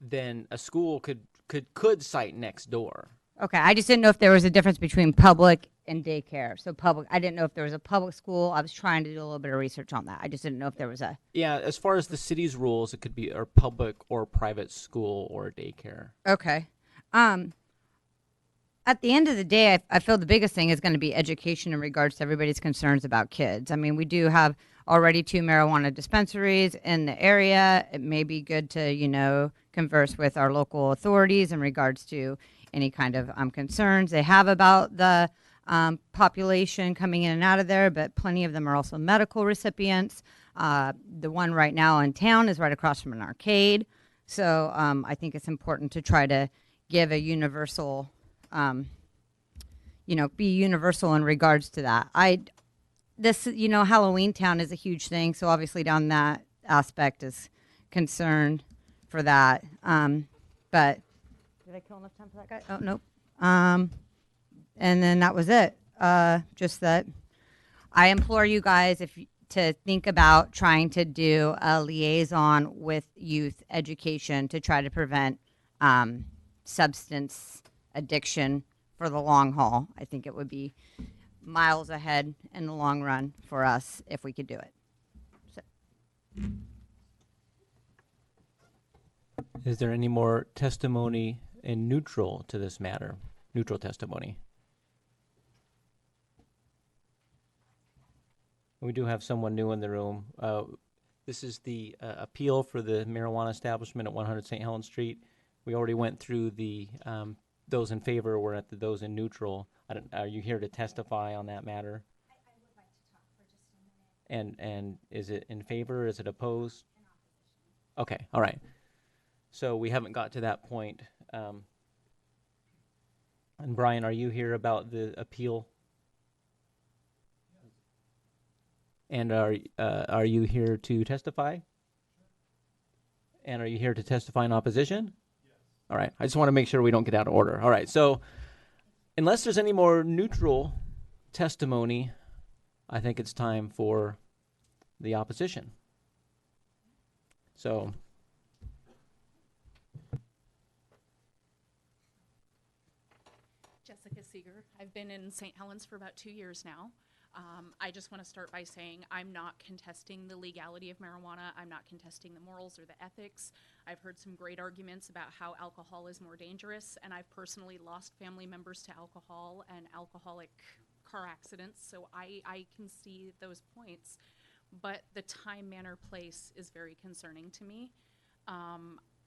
then a school could site next door. Okay, I just didn't know if there was a difference between public and daycare. So public, I didn't know if there was a public school. I was trying to do a little bit of research on that. I just didn't know if there was a... Yeah, as far as the city's rules, it could be a public or private school or daycare. Okay. At the end of the day, I feel the biggest thing is going to be education in regards to everybody's concerns about kids. I mean, we do have already 2 marijuana dispensaries in the area. It may be good to, you know, converse with our local authorities in regards to any kind of concerns they have about the population coming in and out of there, but plenty of them are also medical recipients. The one right now in town is right across from an arcade. So I think it's important to try to give a universal, be universal in regards to that. Halloween Town is a huge thing. So obviously down that aspect is concerned for that. But did I kill enough time for that guy? Oh, nope. And then that was it. Just that I implore you guys to think about trying to do a liaison with youth education to try to prevent substance addiction for the long haul. I think it would be miles ahead in the long run for us if we could do it. So. Is there any more testimony in neutral to this matter? Neutral testimony. We do have someone new in the room. This is the appeal for the marijuana establishment at 100 St. Helens Street. We already went through the those in favor. We're at those in neutral. Are you here to testify on that matter? I would like to talk for just a minute. And is it in favor? Is it opposed? Okay, all right. So we haven't got to that point. And Brian, are you here about the appeal? And are you here to testify? And are you here to testify in opposition? Yes. All right. I just want to make sure we don't get out of order. All right. So unless there's any more neutral testimony, I think it's time for the opposition. So Jessica Seeger. I've been in St. Helens for about 2 years now. I just want to start by saying I'm not contesting the legality of marijuana. I'm not contesting the morals or the ethics. I've heard some great arguments about how alcohol is more dangerous, and I've personally lost family members to alcohol and alcoholic car accidents, so I can see those points. But the time, manner, place is very concerning to me.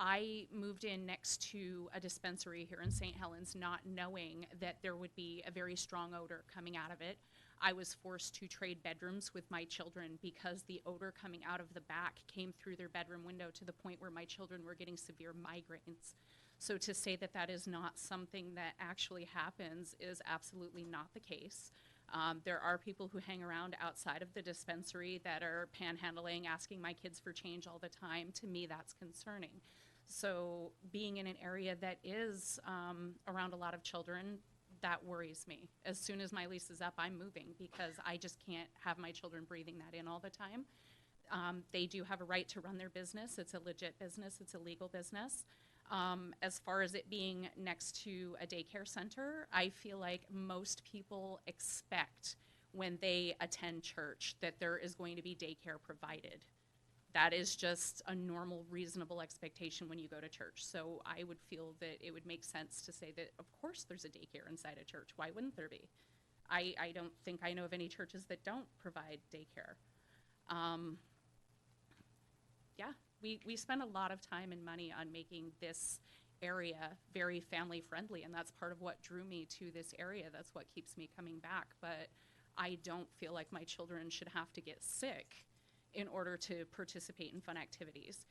I moved in next to a dispensary here in St. Helens not knowing that there would be a very strong odor coming out of it. I was forced to trade bedrooms with my children because the odor coming out of the back came through their bedroom window to the point where my children were getting severe migraines. So to say that that is not something that actually happens is absolutely not the case. There are people who hang around outside of the dispensary that are panhandling, asking my kids for change all the time. To me, that's concerning. So being in an area that is around a lot of children, that worries me. As soon as my lease is up, I'm moving because I just can't have my children breathing that in all the time. They do have a right to run their business. It's a legit business. It's a legal business. As far as it being next to a daycare center, I feel like most people expect when they attend church that there is going to be daycare provided. That is just a normal, reasonable expectation when you go to church. So I would feel that it would make sense to say that, of course, there's a daycare inside a church. Why wouldn't there be? I don't think I know of any churches that don't provide daycare. Yeah, we spend a lot of time and money on making this area very family friendly, and that's part of what drew me to this area. That's what keeps me coming back. But I don't feel like my children should have to get sick in order to participate in fun activities.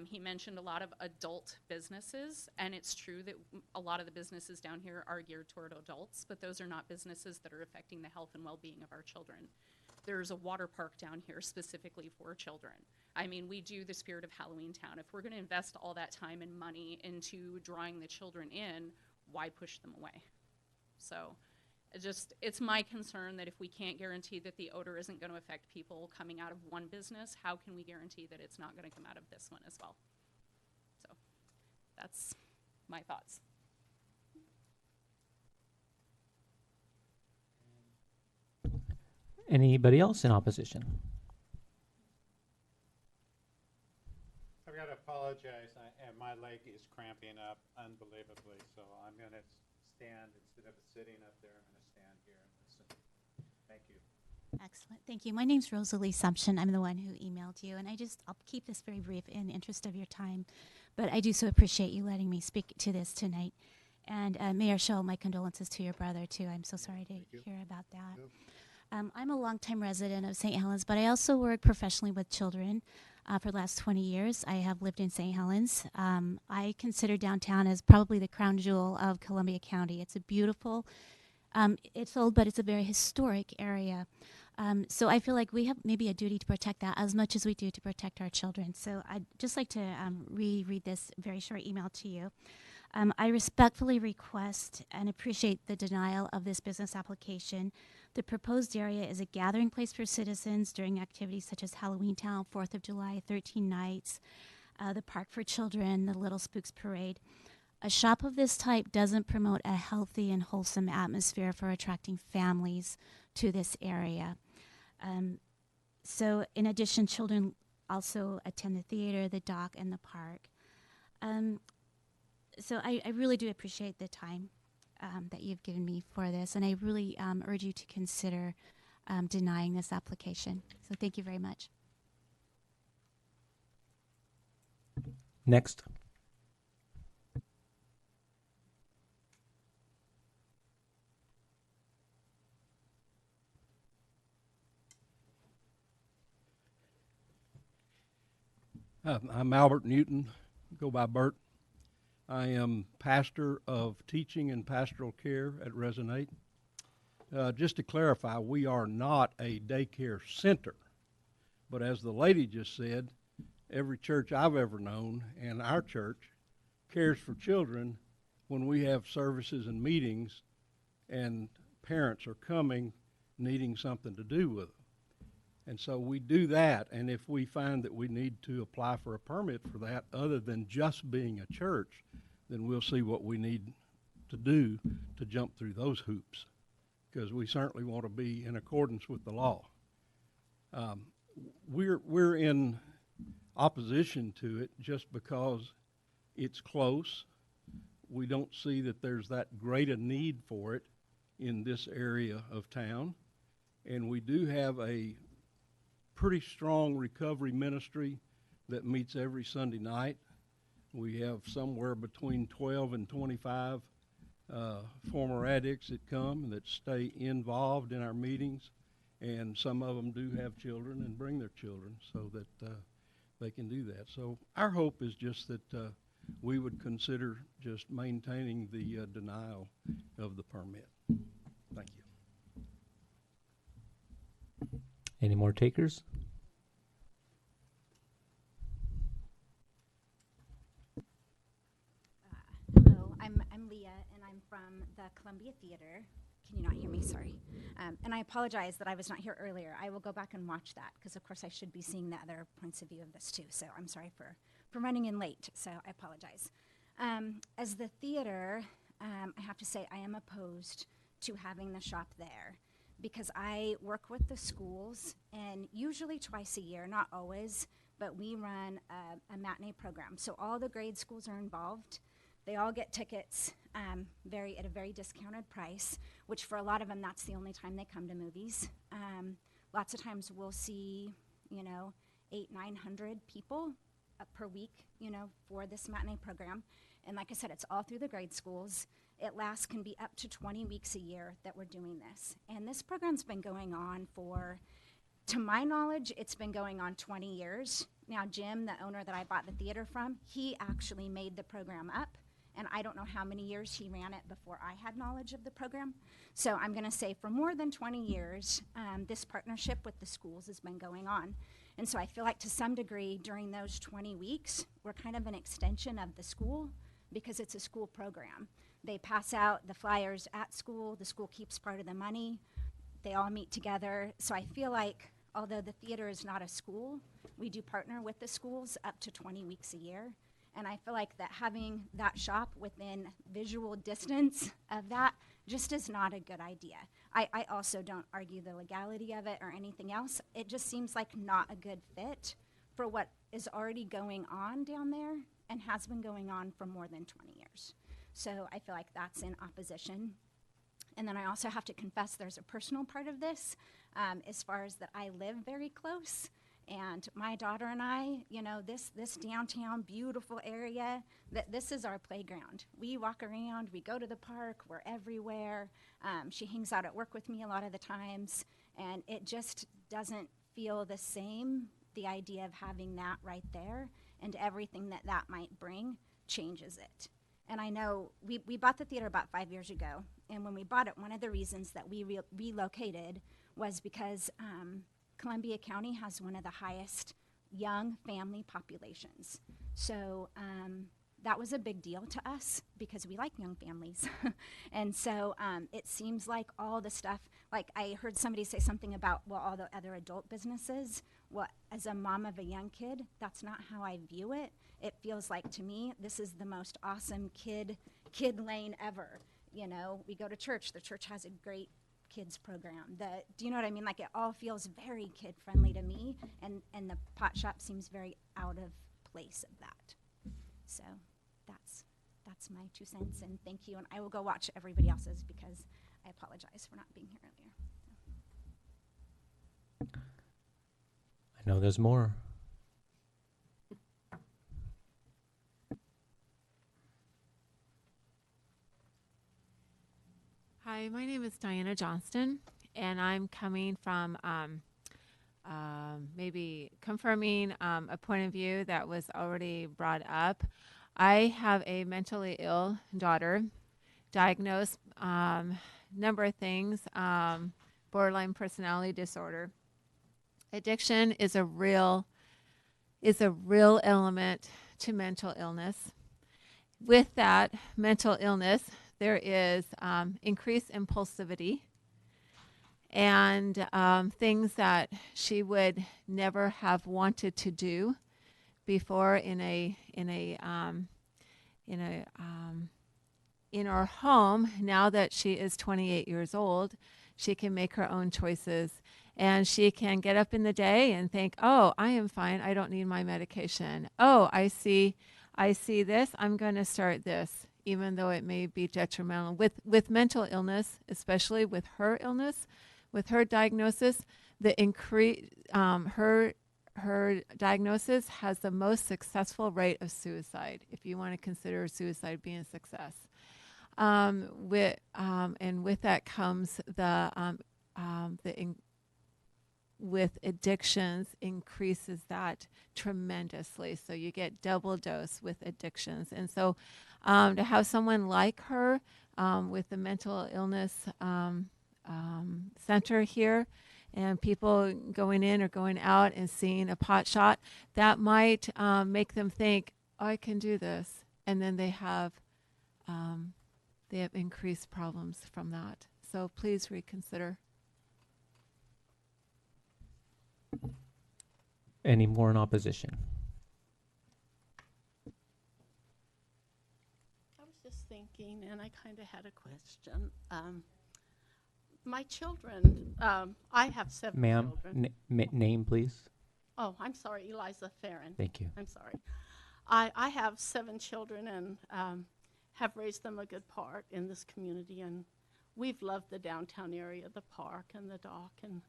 He mentioned a lot of adult businesses, and it's true that a lot of the businesses down here are geared toward adults, but those are not businesses that are affecting the health and well-being of our children. There's a water park down here specifically for children. I mean, we do the Spirit of Halloween Town. If we're going to invest all that time and money into drawing the children in, why push them away? So it's my concern that if we can't guarantee that the odor isn't going to affect people coming out of one business, how can we guarantee that it's not going to come out of this one as well? So that's my thoughts. anybody else in opposition? I've got to apologize, and my leg is cramping up unbelievably, so I'm going to stand instead of sitting up there. I'm going to stand here and listen. Thank you. Excellent. Thank you. My name's Rosalie Sumption. I'm the one who emailed you, and I'll keep this very brief in the interest of your time, but I do so appreciate you letting me speak to this tonight. And Mayor Scholl, my condolences to your brother, too. I'm so sorry to hear about that. I'm a longtime resident of St. Helens, but I also work professionally with children for the last 20 years. I have lived in St. Helens. I consider downtown as probably the crown jewel of Columbia County. It's a beautiful, it's old, but it's a very historic area. So I feel like we have maybe a duty to protect that as much as we do to protect our children. So I'd just like to reread this very short email to you. I respectfully request and appreciate the denial of this business application. The proposed area is a gathering place for citizens during activities such as Halloween Town, 4th of July, 13 Nights, the Park for Children, the Little Spooks Parade. A shop of this type doesn't promote a healthy and wholesome atmosphere for attracting families to this area. So in addition, children also attend the theater, the dock, and the park. So I really do appreciate the time that you've given me for this, and I really urge you to consider denying this application. So thank you very much. Next. I'm Albert Newton, go by Bert. I am pastor of teaching and pastoral care at Resonate. Just to clarify, we are not a daycare center, but as the lady just said, every church I've ever known and our church cares for children when we have services and meetings and parents are coming needing something to do with them. And so we do that, and if we find that we need to apply for a permit for that other than just being a church, then we'll see what we need to do to jump through those hoops, because we certainly want to be in accordance with the law. We're in opposition to it just because it's close. We don't see that there's that great a need for it in this area of town, and we do have a pretty strong recovery ministry that meets every Sunday night. We have somewhere between 12 and 25 former addicts that come and that stay involved in our meetings, and some of them do have children and bring their children so that they can do that. So our hope is just that we would consider just maintaining the denial of the permit. Thank you. Any more takers? Hello, I'm Leah, and I'm from the Columbia Theater. Can you not hear me? Sorry. And I apologize that I was not here earlier. I will go back and watch that, because of course I should be seeing the other points of view of this too. So I'm sorry for running in late, so I apologize. As the theater, I have to say I am opposed to having the shop there, because I work with the schools, and usually twice a year, not always, but we run a matinee program. So all the grade schools are involved. They all get tickets at a very discounted price, which for a lot of them, that's the only time they come to movies. Lots of times we'll see, 800-900 people per week, for this matinee program. And like I said, it's all through the grade schools. It can be up to 20 weeks a year that we're doing this. And this program's been going on for, to my knowledge, it's been going on 20 years. Now, Jim, the owner that I bought the theater from, he actually made the program up. And I don't know how many years he ran it before I had knowledge of the program. So I'm going to say for more than 20 years, this partnership with the schools has been going on. And so I feel like to some degree during those 20 weeks, we're kind of an extension of the school, because it's a school program. They pass out the flyers at school. The school keeps part of the money. They all meet together. So I feel like although the theater is not a school, we do partner with the schools up to 20 weeks a year. And I feel like that having that shop within visual distance of that just is not a good idea. I also don't argue the legality of it or anything else. It just seems like not a good fit for what is already going on down there and has been going on for more than 20 years. So I feel like that's in opposition. And then I also have to confess there's a personal part of this, as far as that I live very close. And my daughter and I, this downtown beautiful area, this is our playground. We walk around, we go to the park, we're everywhere. She hangs out at work with me a lot of the times, and it just doesn't feel the same, the idea of having that right there, and everything that might bring changes it. And I know we bought the theater about 5 years ago, And when we bought it, one of the reasons that we relocated was because Columbia County has one of the highest young family populations. So that was a big deal to us because we like young families. And so it seems like all the stuff, like I heard somebody say something about, well, all the other adult businesses. Well, as a mom of a young kid, that's not how I view it. It feels like to me, this is the most awesome kid lane ever. You know, we go to church, the church has a great kids program. Do you know what I mean? Like it all feels very kid friendly to me, and the pot shop seems very out of place of that. So that's my 2 cents, and thank you. And I will go watch everybody else's because I apologize for not being here earlier. I know there's more. Hi, my name is Diana Johnston, and I'm coming from maybe confirming a point of view that was already brought up. I have a mentally ill daughter, diagnosed number of things, borderline personality disorder. Addiction is a real element to mental illness. With that mental illness, there is increased impulsivity and things that she would never have wanted to do before in our home. Now that she is 28 years old, she can make her own choices, and she can get up in the day and think, oh, I am fine, I don't need my medication. Oh, I see this, I'm going to start this, even though it may be detrimental. With mental illness, especially with her illness, with her diagnosis, her diagnosis has the most successful rate of suicide, if you want to consider suicide being a success. With that comes with addictions, increases that tremendously. So you get double dose with addictions. And so to have someone like her with the mental illness center here, and people going in or going out and seeing a pot shot, that might make them think, oh, I can do this. And then they have increased problems from that. So please reconsider. Any more in opposition? I was just thinking, and I kind of had a question. My children, I have 7 Ma'am, children. name, please. Oh, I'm sorry, Eliza Farron. Thank you. I'm sorry. I have 7 children and have raised them a good part in this community, and we've loved the downtown area, the park and the dock and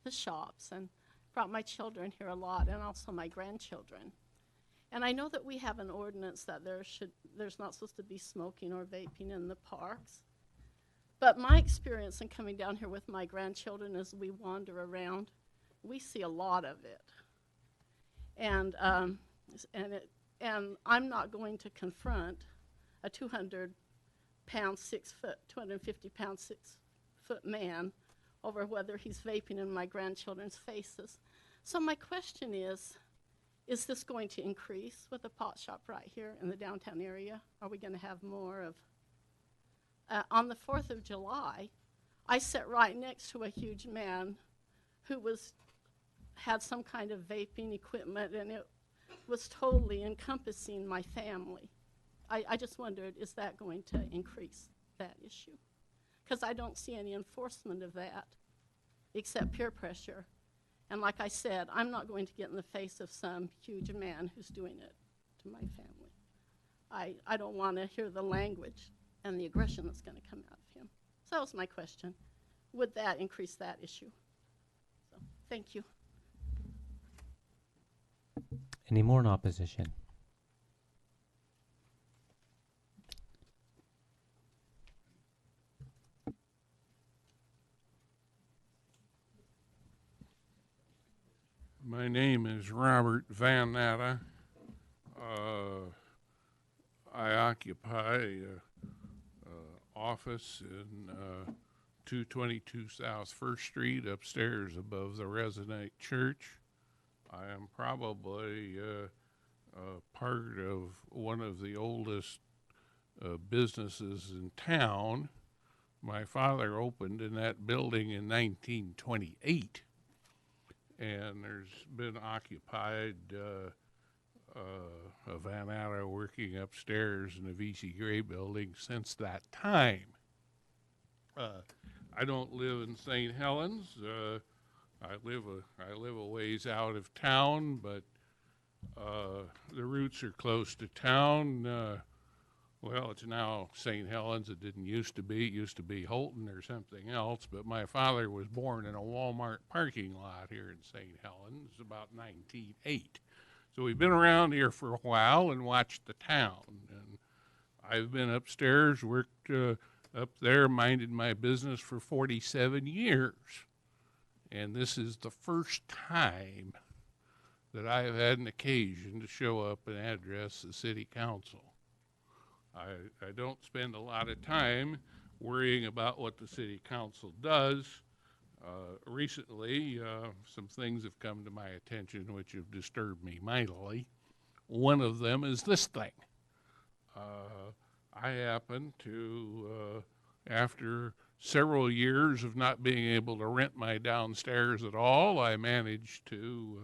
the shops, and brought my children here a lot, and also my grandchildren. And I know that we have an ordinance that there's not supposed to be smoking or vaping in the parks. But my experience in coming down here with my grandchildren as we wander around, we see a lot of it. And I'm not going to confront a 200-pound, 250-pound, 6-foot man over whether he's vaping in my grandchildren's faces. So my question is this going to increase with a pot shop right here in the downtown area? Are we going to have more of... on the 4th of July, I sat right next to a huge man who had some kind of vaping equipment, and it was totally encompassing my family. I just wondered, is that going to increase that issue? Because I don't see any enforcement of that except peer pressure. And like I said, I'm not going to get in the face of some huge man who's doing it to my family. I don't want to hear the language and the aggression that's going to come out of him. So that was my question. Would that increase that issue? So, thank you. Any more in opposition? My name is Robert Van Natta. I occupy office in 222 South First Street, upstairs above the Resonate Church. I am probably part of one of the oldest businesses in town. My father opened in that building in 1928, and there's been occupied a Van Atta working upstairs in the V.C. Gray building since that time. I don't live in St. Helens. I live a ways out of town, but the roots are close to town. Well, it's now St. Helens. It didn't used to be. It used to be Holton or something else. But my father was born in a Walmart parking lot here in St. Helens about 1908. So we've been around here for a while and watched the town. And I've been upstairs, worked up there, minded my business for 47 years. And this is the first time that I have had an occasion to show up and address the city council. I don't spend a lot of time worrying about what the city council does. Recently, some things have come to my attention which have disturbed me mightily. One of them is this thing. I happen to, after several years of not being able to rent my downstairs at all, I managed to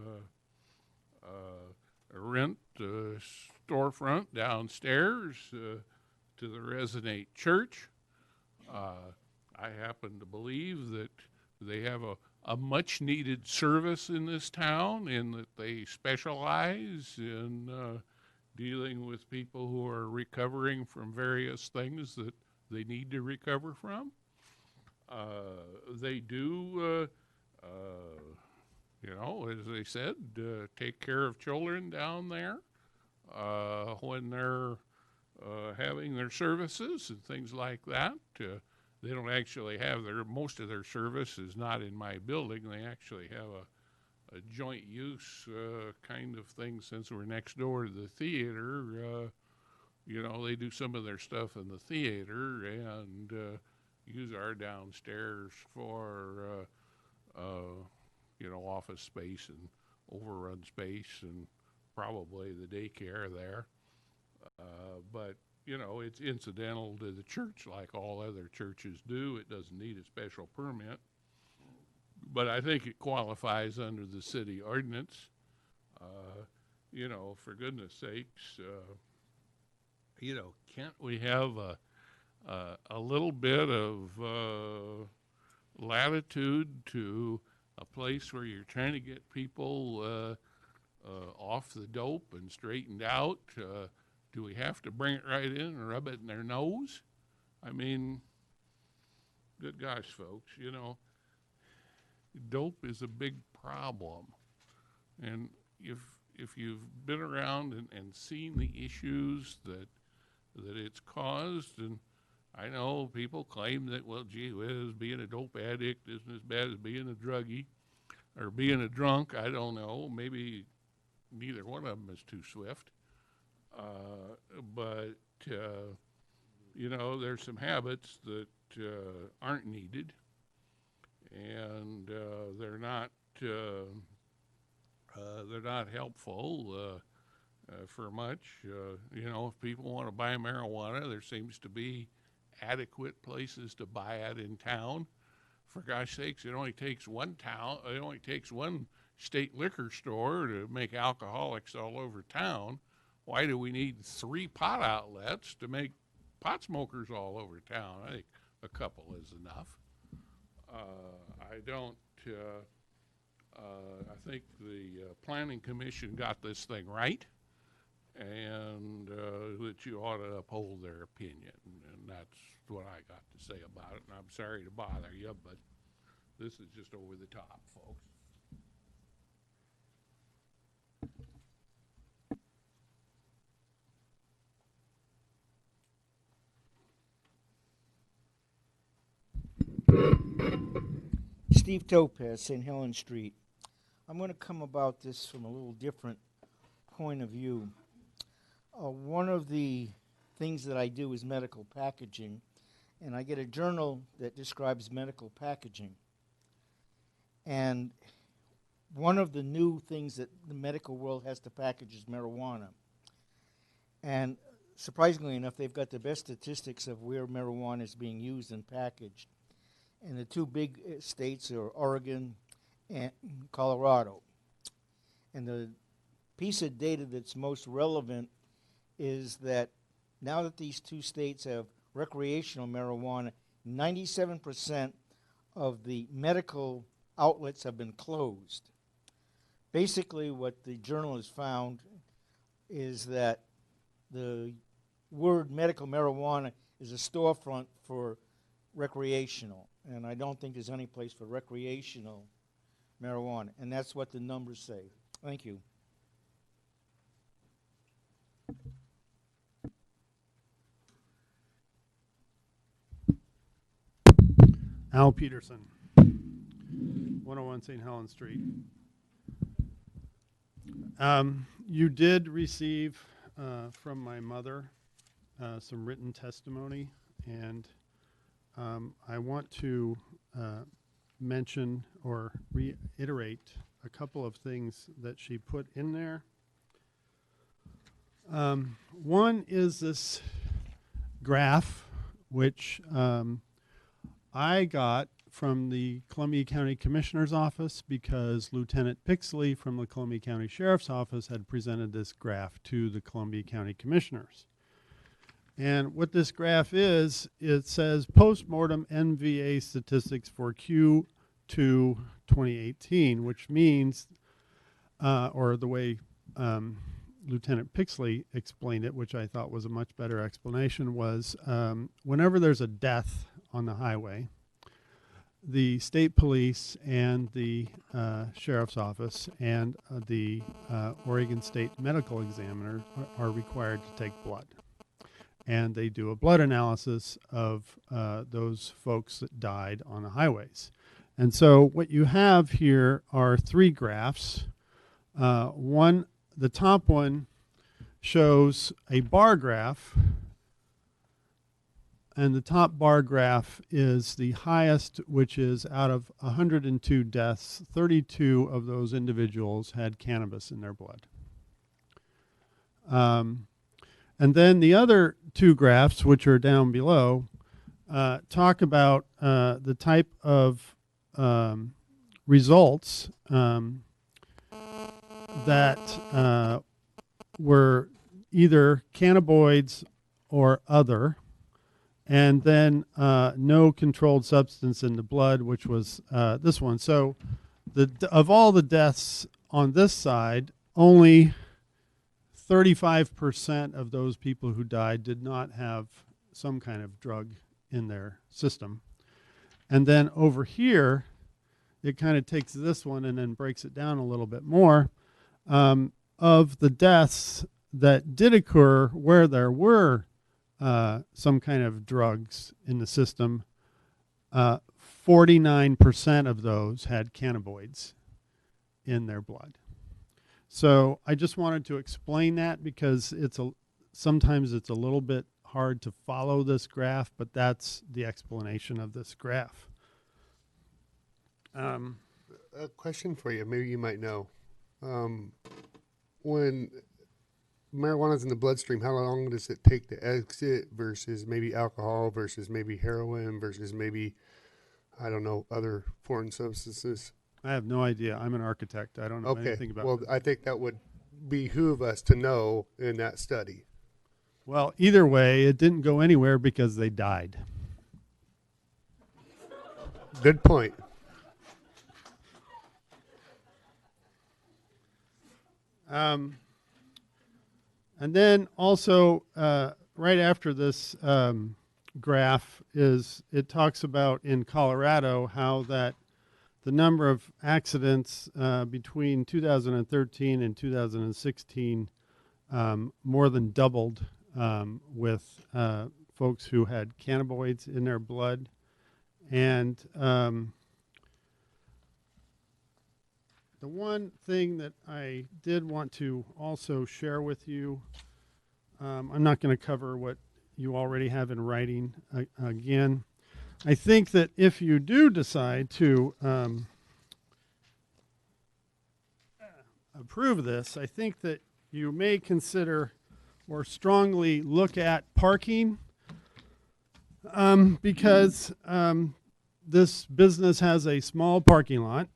rent a storefront downstairs to the Resonate Church. I happen to believe that they have a much needed service in this town, in that they specialize in dealing with people who are recovering from various things that they need to recover from. They do, as they said, take care of children down there when they're having their services and things like that. They don't actually have most of their service is not in my building. They actually have a joint use kind of thing, since we're next door to the theater. They do some of their stuff in the theater and use our downstairs for, office space and overrun space and probably the daycare there. But it's incidental to the church like all other churches do. It doesn't need a special permit. But I think it qualifies under the city ordinance. For goodness sakes, can't we have a little bit of latitude to a place where you're trying to get people off the dope and straightened out? Do we have to bring it right in and rub it in their nose? I mean, good gosh, folks, dope is a big problem. And if you've been around and seen the issues that it's caused, and I know people claim that, well, gee whiz, being a dope addict isn't as bad as being a druggie or being a drunk. I don't know. Maybe neither one of them is too swift. But there's some habits that aren't needed, and they're not helpful for much. If people want to buy marijuana, there seems to be adequate places to buy it in town. For gosh sakes, it only takes one state liquor store to make alcoholics all over town. Why do we need 3 pot outlets to make pot smokers all over town? I think a couple is enough. I think the Planning Commission got this thing right, and that you ought to uphold their opinion, and that's what I got to say about it. And I'm sorry to bother you, but this is just over the top, folks. Steve Topaz, St. Helens Street. I'm going to come about this from a little different point of view. One of the things that I do is medical packaging, and I get a journal that describes medical packaging. And one of the new things that the medical world has to package is marijuana. And surprisingly enough, they've got the best statistics of where marijuana is being used and packaged. And the two big states are Oregon and Colorado. And the piece of data that's most relevant is that now that these two states have recreational marijuana, 97% of the medical outlets have been closed. Basically, what the journal has found is that the word medical marijuana is a storefront for recreational, and I don't think there's any place for recreational marijuana, and that's what the numbers say. Thank you. Al Peterson, 101 St. Helens Street. You did receive from my mother some written testimony, and I want to mention or reiterate a couple of things that she put in there. One is this graph, which I got from the Columbia County Commissioner's Office because Lieutenant Pixley from the Columbia County Sheriff's Office had presented this graph to the Columbia County Commissioners. And what this graph is, it says postmortem NVA statistics for Q2 2018, which means, or the way Lieutenant Pixley explained it, which I thought was a much better explanation, was whenever there's a death on the highway, the state police and the sheriff's office and the Oregon State Medical Examiner are required to take blood. And they do a blood analysis of those folks that died on the highways. And so what you have here are three graphs. The top one shows a bar graph, and the top bar graph is the highest, which is out of 102 deaths, 32 of those individuals had cannabis in their blood. And then the other two graphs, which are down below, talk about the type of results that were either cannabinoids or other, and then no controlled substance in the blood, which was this one. So of all the deaths on this side, only 35% of those people who died did not have some kind of drug in their system. And then over here, it kind of takes this one and then breaks it down a little bit more. Of the deaths that did occur where there were some kind of drugs in the system, 49% of those had cannabinoids in their blood. So I just wanted to explain that because sometimes it's a little bit hard to follow this graph, but that's the explanation of this graph. A question for you, maybe you might know. When marijuana's in the bloodstream, how long does it take to exit versus maybe alcohol versus maybe heroin versus maybe, I don't know, other foreign substances? I have no idea. I'm an architect. I don't know anything about well, I think that would behoove us to know in that study. Well, either way, it didn't go anywhere because they died. Good point. And then also, right after this graph it talks about in Colorado how that the number of accidents between 2013 and 2016 more than doubled with folks who had cannabinoids in their blood. And the one thing that I did want to also share with you, I'm not going to cover what you already have in writing. Again, I think that if you do decide to approve this, I think that you may consider or strongly look at parking because this business has a small parking lot.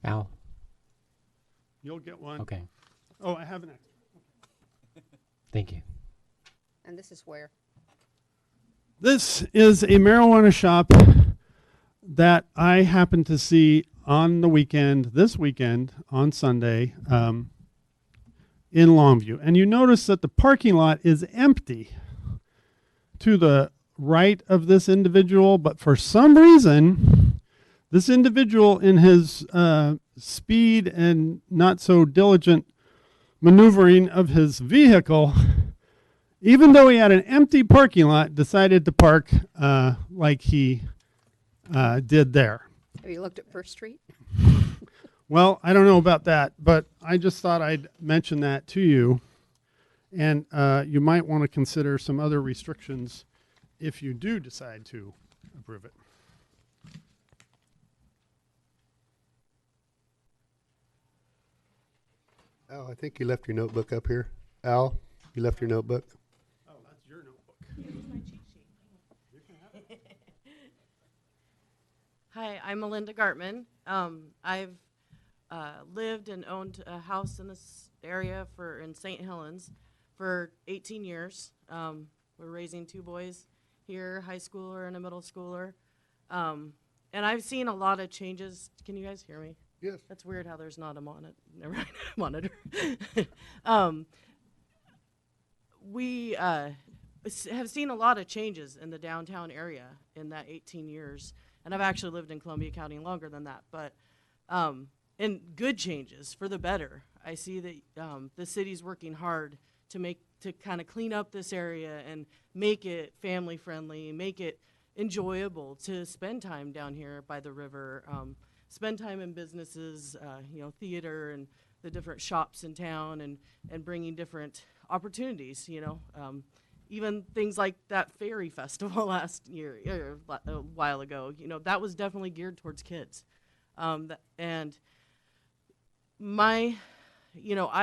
Al. You'll get one. Okay. Oh, I have an extra. Thank you. And this is where? This is a marijuana shop that I happened to see on the weekend, this weekend, on Sunday, in Longview. And you notice that the parking lot is empty to the right of this individual, but for some reason, this individual in his speed and not so diligent maneuvering of his vehicle, even though he had an empty parking lot, decided to park like he did there. Have you looked at First Street? Well, I don't know about that, but I just thought I'd mention that to you. And you might want to consider some other restrictions if you do decide to approve it. Al, I think you left your notebook up here. Al, you left your notebook. Oh, that's your notebook. Hi, I'm Melinda Gartman. I've lived and owned a house in this area in St. Helens for 18 years. We're raising 2 boys here, high schooler and a middle schooler. And I've seen a lot of changes. Can you guys hear me? Yes. That's weird how there's not a monitor. We have seen a lot of changes in the downtown area in that 18 years. And I've actually lived in Columbia County longer than that. But and good changes for the better. I see that the city's working hard to kind of clean up this area and make it family friendly, make it enjoyable to spend time down here by the river. Spend time in businesses, theater and the different shops in town and bringing different opportunities, even things like that fairy festival last year, or a while ago, that was definitely geared towards kids. And I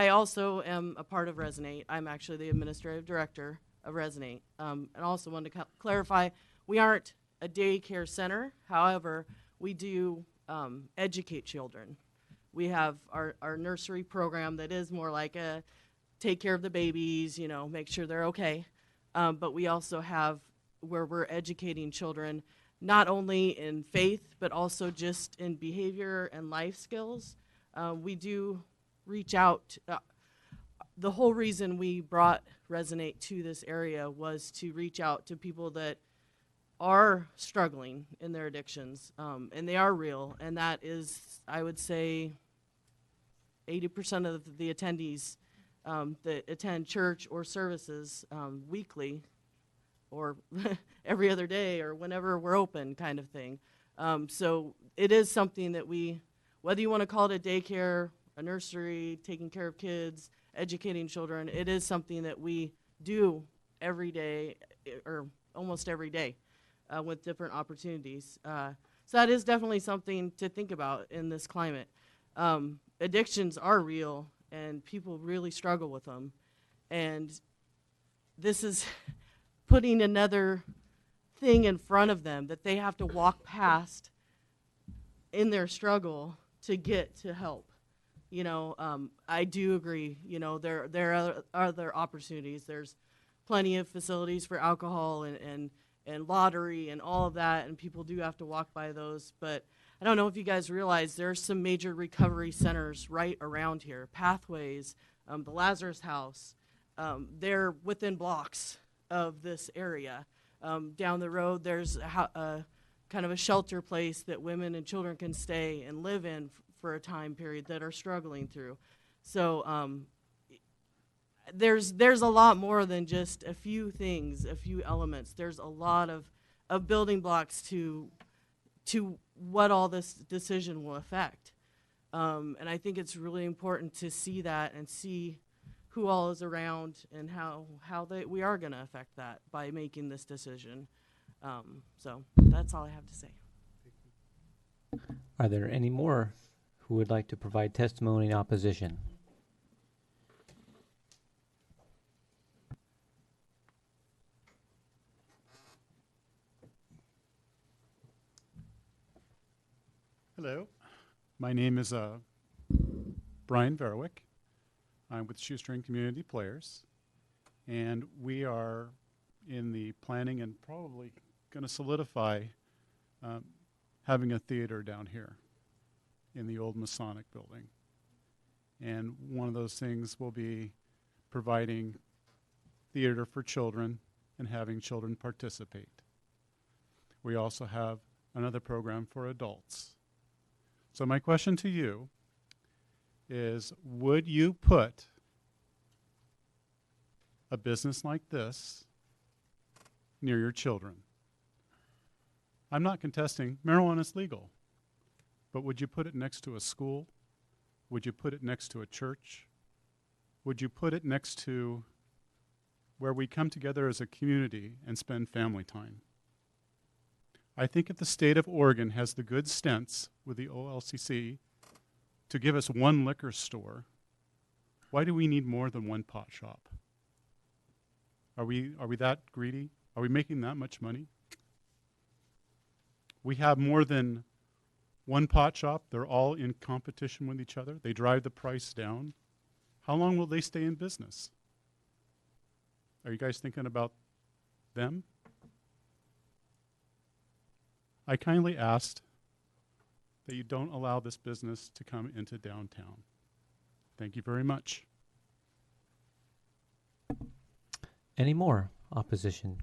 also am a part of Resonate. I'm actually the administrative director of Resonate. And also wanted to clarify, we aren't a daycare center. However, we do educate children. We have our nursery program that is more like a take care of the babies, make sure they're okay. But we also have where we're educating children not only in faith, but also just in behavior and life skills. We do reach out. The whole reason we brought Resonate to this area was to reach out to people that are struggling in their addictions, and they are real, and that is, I would say, 80% of the attendees that attend church or services weekly or every other day or whenever we're open kind of thing. So it is something that whether you want to call it a daycare, a nursery, taking care of kids, educating children, it is something that we do every day or almost every day. With different opportunities. So that is definitely something to think about in this climate. Addictions are real, and people really struggle with them. And this is putting another thing in front of them that they have to walk past in their struggle to get to help. I do agree, there are other opportunities. There's plenty of facilities for alcohol and lottery and all of that, and people do have to walk by those. But I don't know if you guys realize there's some major recovery centers right around here. Pathways, the Lazarus House, they're within blocks of this area. Down the road, there's a kind of a shelter place that women and children can stay and live in for a time period that are struggling through. So there's a lot more than just a few things, a few elements. There's a lot of building blocks to what all this decision will affect. And I think it's really important to see that and see who all is around and how we are going to affect that by making this decision. So that's all I have to say. Are there any more who would like to provide testimony in opposition? Hello, my name is Brian Verwick. I'm with Shoestring Community Players, and we are in the planning and probably going to solidify having a theater down here in the old Masonic building. And one of those things will be providing theater for children and having children participate. We also have another program for adults. So my question to you is, would you put a business like this near your children? I'm not contesting marijuana is legal, but would you put it next to a school? Would you put it next to a church? Would you put it next to where we come together as a community and spend family time? I think if the state of Oregon has the good sense with the OLCC to give us one liquor store, why do we need more than one pot shop? Are we that greedy? Are we making that much money? We have more than one pot shop. They're all in competition with each other. They drive the price down. How long will they stay in business? Are you guys thinking about them? I kindly asked that you don't allow this business to come into downtown. Thank you very much. Any more opposition?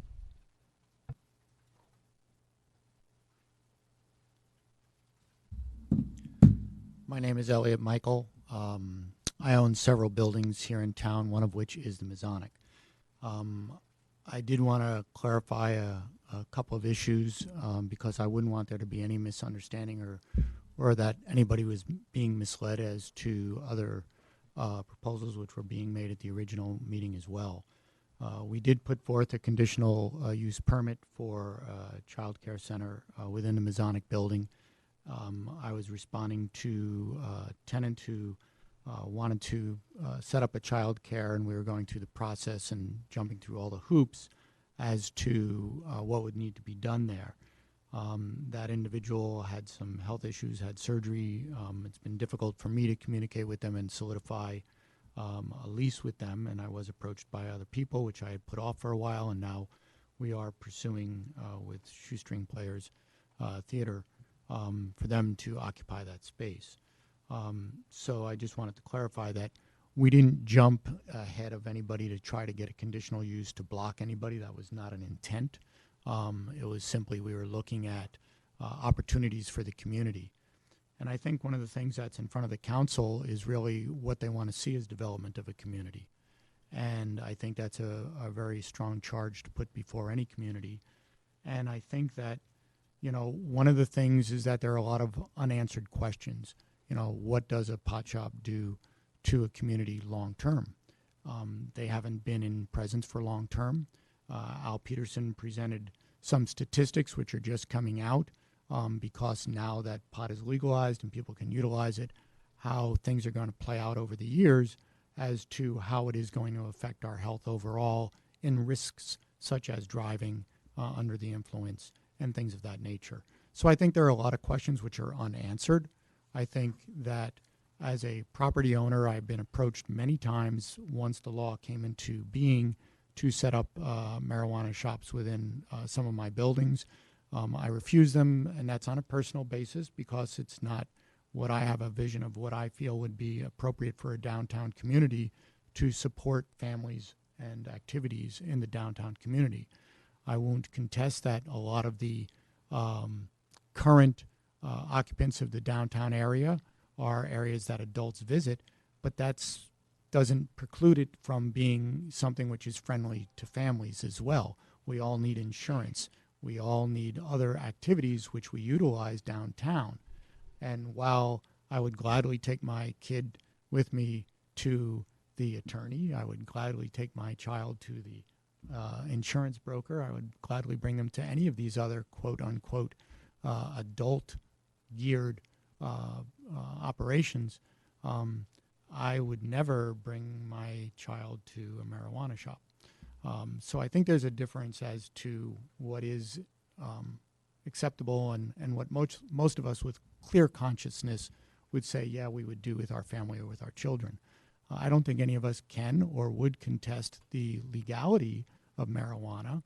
My name is Elliot Michael. I own several buildings here in town, one of which is the Masonic. I did want to clarify a couple of issues because I wouldn't want there to be any misunderstanding or that anybody was being misled as to other proposals which were being made at the original meeting as well. We did put forth a conditional use permit for a child care center within the Masonic building. I was responding to a tenant who wanted to set up a child care, and we were going through the process and jumping through all the hoops as to what would need to be done there. That individual had some health issues, had surgery. It's been difficult for me to communicate with them and solidify a lease with them, and I was approached by other people, which I had put off for a while, and now we are pursuing with Shoestring Players Theater for them to occupy that space. So I just wanted to clarify that we didn't jump ahead of anybody to try to get a conditional use to block anybody. That was not an intent. It was simply we were looking at opportunities for the community. And I think one of the things that's in front of the council is really what they want to see is development of a community. And I think that's a very strong charge to put before any community. And I think that, you know, one of the things is that there are a lot of unanswered questions. You know, what does a pot shop do to a community long term? They haven't been in presence for long term. Al Peterson presented some statistics which are just coming out because now that pot is legalized and people can utilize it, how things are going to play out over the years as to how it is going to affect our health overall in risks such as driving under the influence and things of that nature. So I think there are a lot of questions which are unanswered. I think that as a property owner, I've been approached many times once the law came into being to set up marijuana shops within some of my buildings. I refuse them, and that's on a personal basis because it's not what I have a vision of what I feel would be appropriate for a downtown community to support families and activities in the downtown community. I won't contest that a lot of the current occupants of the downtown area are areas that adults visit, but that's doesn't preclude it from being something which is friendly to families as well. We all need insurance. We all need other activities which we utilize downtown. And while I would gladly take my kid with me to the attorney, I would gladly take my child to the insurance broker, I would gladly bring them to any of these other quote unquote adult geared operations, I would never bring my child to a marijuana shop. So I think there's a difference as to what is acceptable and what most of us with clear consciousness would say, yeah, we would do with our family or with our children. I don't think any of us can or would contest the legality of marijuana.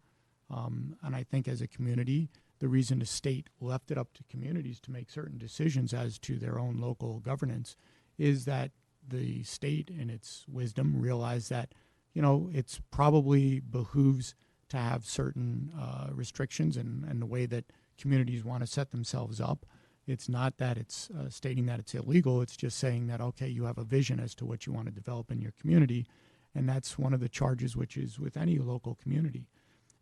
And I think as a community, the reason the state left it up to communities to make certain decisions as to their own local governance is that the state, in its wisdom, realized that, you know, it's probably behooves to have certain restrictions and the way that communities want to set themselves up. It's not that it's stating that it's illegal. It's just saying that, okay, you have a vision as to what you want to develop in your community. And that's one of the charges which is with any local community.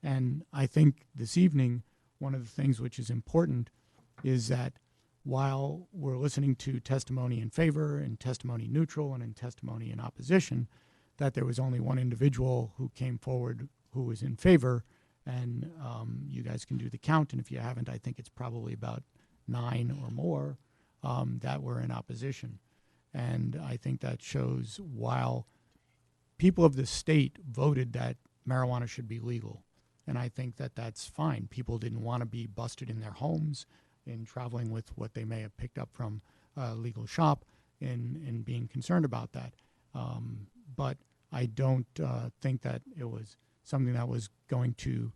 And I think this evening, one of the things which is important is that while we're listening to testimony in favor and testimony neutral and in testimony in opposition, that there was only one individual who came forward who was in favor. And you guys can do the count. And if you haven't, I think it's probably about 9 or more that were in opposition. And I think that shows while people of the state voted that marijuana should be legal, and I think that that's fine. People didn't want to be busted in their homes in traveling with what they may have picked up from a legal shop and being concerned about that. But I don't think that it was something that was going to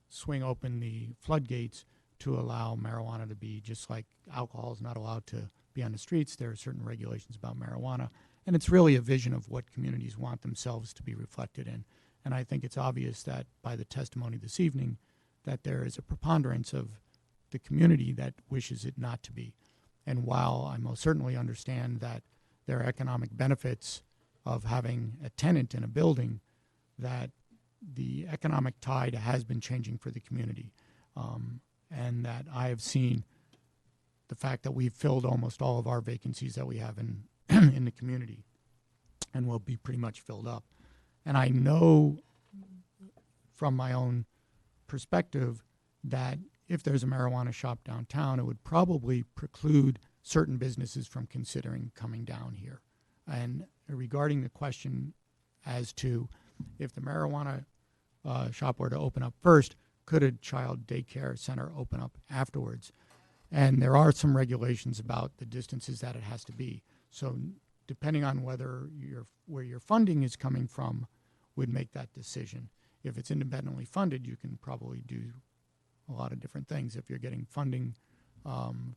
swing open the floodgates to allow marijuana to be, just like alcohol is not allowed to be on the streets. There are certain regulations about marijuana. And it's really a vision of what communities want themselves to be reflected in. And I think it's obvious that by the testimony this evening that there is a preponderance of the community that wishes it not to be. And while I most certainly understand that there are economic benefits of having a tenant in a building, that the economic tide has been changing for the community. And that I have seen the fact that we've filled almost all of our vacancies that we have in in the community and will be pretty much filled up. And I know from my own perspective that if there's a marijuana shop downtown, it would probably preclude certain businesses from considering coming down here. And regarding the question as to if the marijuana shop were to open up first, could a child daycare center open up afterwards? And there are some regulations about the distances that it has to be. So depending on whether where your funding is coming from would make that decision. If it's independently funded, you can probably do a lot of different things. If you're getting funding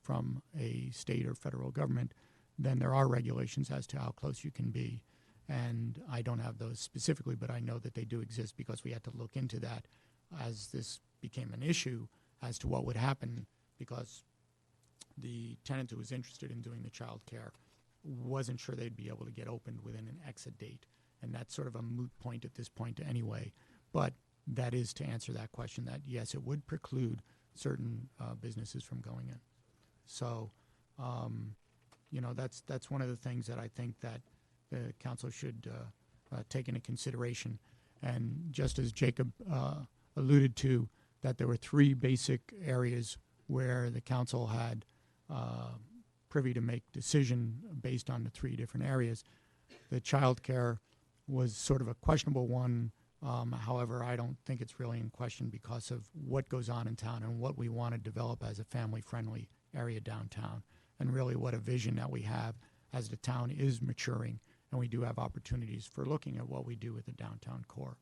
from a state or federal government, then there are regulations as to how close you can be. And I don't have those specifically, but I know that they do exist because we had to look into that as this became an issue as to what would happen, because the tenant who was interested in doing the child care wasn't sure they'd be able to get opened within an exit date. And that's sort of a moot point at this point anyway. But that is to answer that question, that yes, it would preclude certain businesses from going in. So, you know, that's one of the things that I think that the council should take into consideration. And just as Jacob alluded to, that there were 3 basic areas where the council had privy to make decision based on the 3 different areas. The child care was sort of a questionable one. However, I don't think it's really in question because of what goes on in town and what we want to develop as a family-friendly area downtown, and really what a vision that we have as the town is maturing, and we do have opportunities for looking at what we do with the downtown core.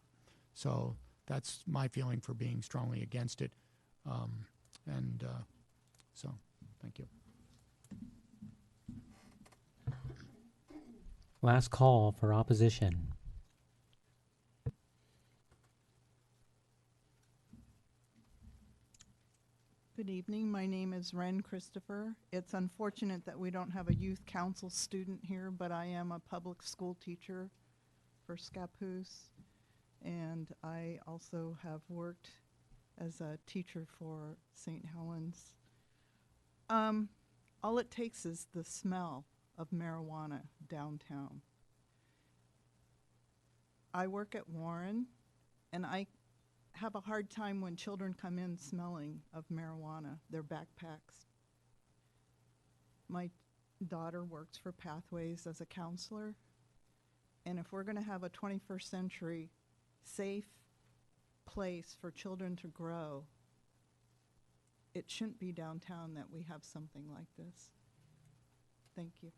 So that's my feeling for being strongly against it. So thank you. Last call for opposition. Good evening. My name is is Ren Christopher. It's unfortunate that we don't have a youth council student here, but I am a public school teacher for Scappoose, and I also have worked as a teacher for St. Helens. All it takes is the smell of marijuana downtown. I work at Warren, and I have a hard time when children come in smelling of marijuana, their backpacks. My daughter works for Pathways as a counselor, and if we're going to have a 21st century safe place for children to grow, it shouldn't be downtown that we have something like this. Thank you.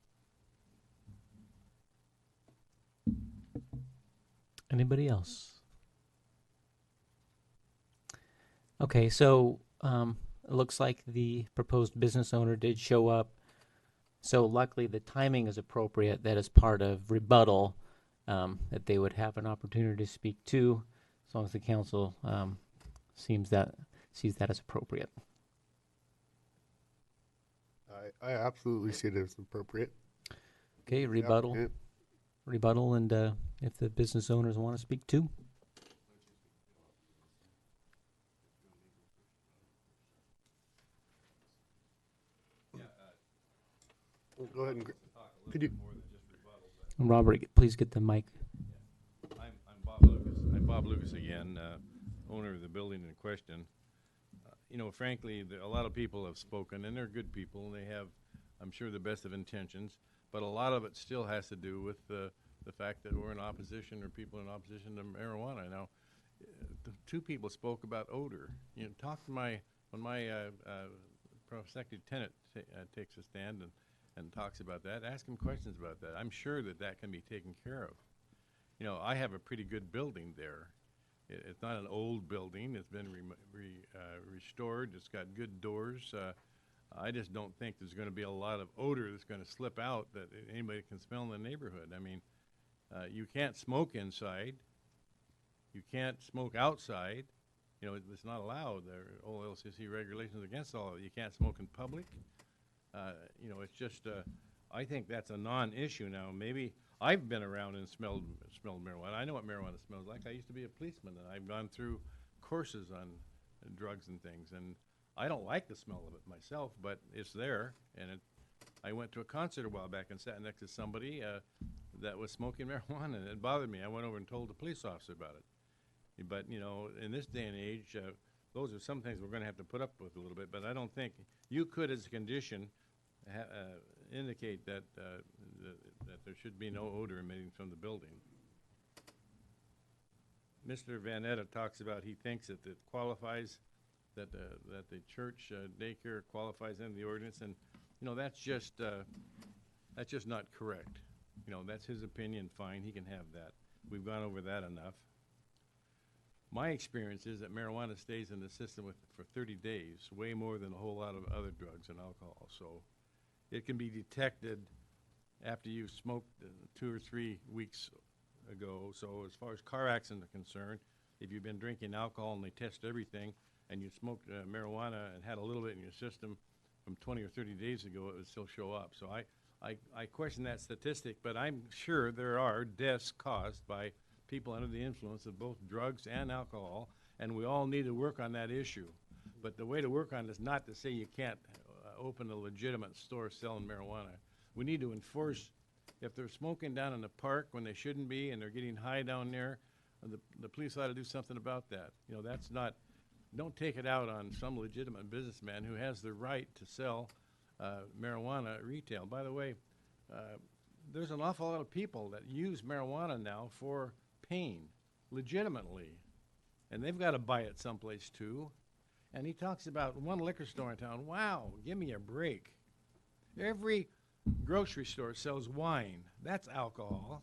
Anybody else? Okay, so it looks like the proposed business owner did show up. So luckily the timing is appropriate. That is part of rebuttal that they would have an opportunity to speak to, as long as the council sees that as appropriate. I absolutely see it as appropriate. Okay, rebuttal. Yeah. Rebuttal, and if the business owners want to speak too. Go ahead and could you? Robert, please get the mic. I'm Bob Lucas. I'm Bob Lucas again, owner of the building in question. You know, frankly, a lot of people have spoken, and they're good people, and they have, I'm sure, the best of intentions. But a lot of it still has to do with the fact that we're in opposition, or people in opposition to marijuana. Now, two people spoke about odor. You know, talk to when my prospective tenant takes a stand and talks about that, ask him questions about that. I'm sure that can be taken care of. You know, I have a pretty good building there. It's not an old building. It's been restored. It's got good doors. I just don't think there's going to be a lot of odor that's going to slip out that anybody can smell in the neighborhood. I mean, you can't smoke inside. You can't smoke outside. You know, it's not allowed. There are OLCC regulations against all of it. You can't smoke in public. You know, it's just, I think that's a non-issue now. Maybe I've been around and smelled marijuana. I know what marijuana smells like. I used to be a policeman, and I've gone through courses on drugs and things, and I don't like the smell of it myself, but it's there. And I went to a concert a while back and sat next to somebody that was smoking marijuana, and it bothered me. I went over and told the police officer about it. But, you know, in this day and age, those are some things we're going to have to put up with a little bit. But I don't think you could, as a condition, indicate that there should be no odor emitting from the building. Mr. Vanetta talks about he thinks that it qualifies, that the church daycare qualifies under the ordinance, and you know that's just not correct. You know, that's his opinion. Fine, he can have that. We've gone over that enough. My experience is that marijuana stays in the system for 30 days, way more than a whole lot of other drugs and alcohol. So it can be detected after you've smoked 2 or 3 weeks ago. So as far as car accidents are concerned, if you've been drinking alcohol and they test everything, and you smoked marijuana and had a little bit in your system from 20 or 30 days ago, it would still show up. So I question that statistic, but I'm sure there are deaths caused by people under the influence of both drugs and alcohol, and we all need to work on that issue. But the way to work on it is not to say you can't open a legitimate store selling marijuana. We need to enforce, if they're smoking down in the park when they shouldn't be and they're getting high down there, the police ought to do something about that. You know, that's not, don't take it out on some legitimate businessman who has the right to sell marijuana at retail. By the way, there's an awful lot of people that use marijuana now for pain, legitimately, and they've got to buy it someplace too. And he talks about one liquor store in town. Wow, give me a break. Every grocery store sells wine. That's alcohol.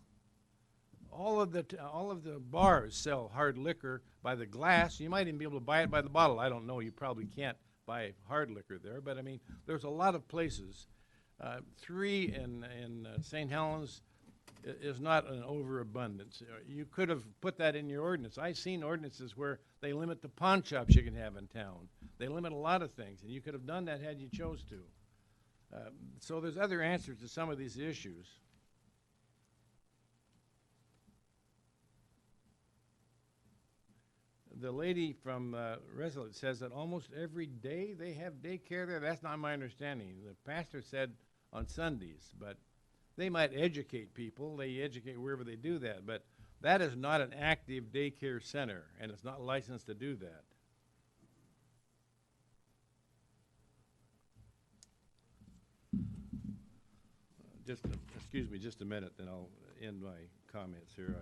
All of the bars sell hard liquor by the glass. You might even be able to buy it by the bottle. I don't know. You probably can't buy hard liquor there, but I mean, there's a lot of places. 3 in St. Helens, is not an overabundance. You could have put that in your ordinance. I've seen ordinances where they limit the pawn shops you can have in town. They limit a lot of things, and you could have done that had you chose to. So there's other answers to some of these issues. The lady from Resolute says that almost every day they have daycare there. That's not my understanding. The pastor said on Sundays, but they might educate people. They educate wherever they do that, but that is not an active daycare center, and it's not licensed to do that. Excuse me just a minute, then I'll end my comments here.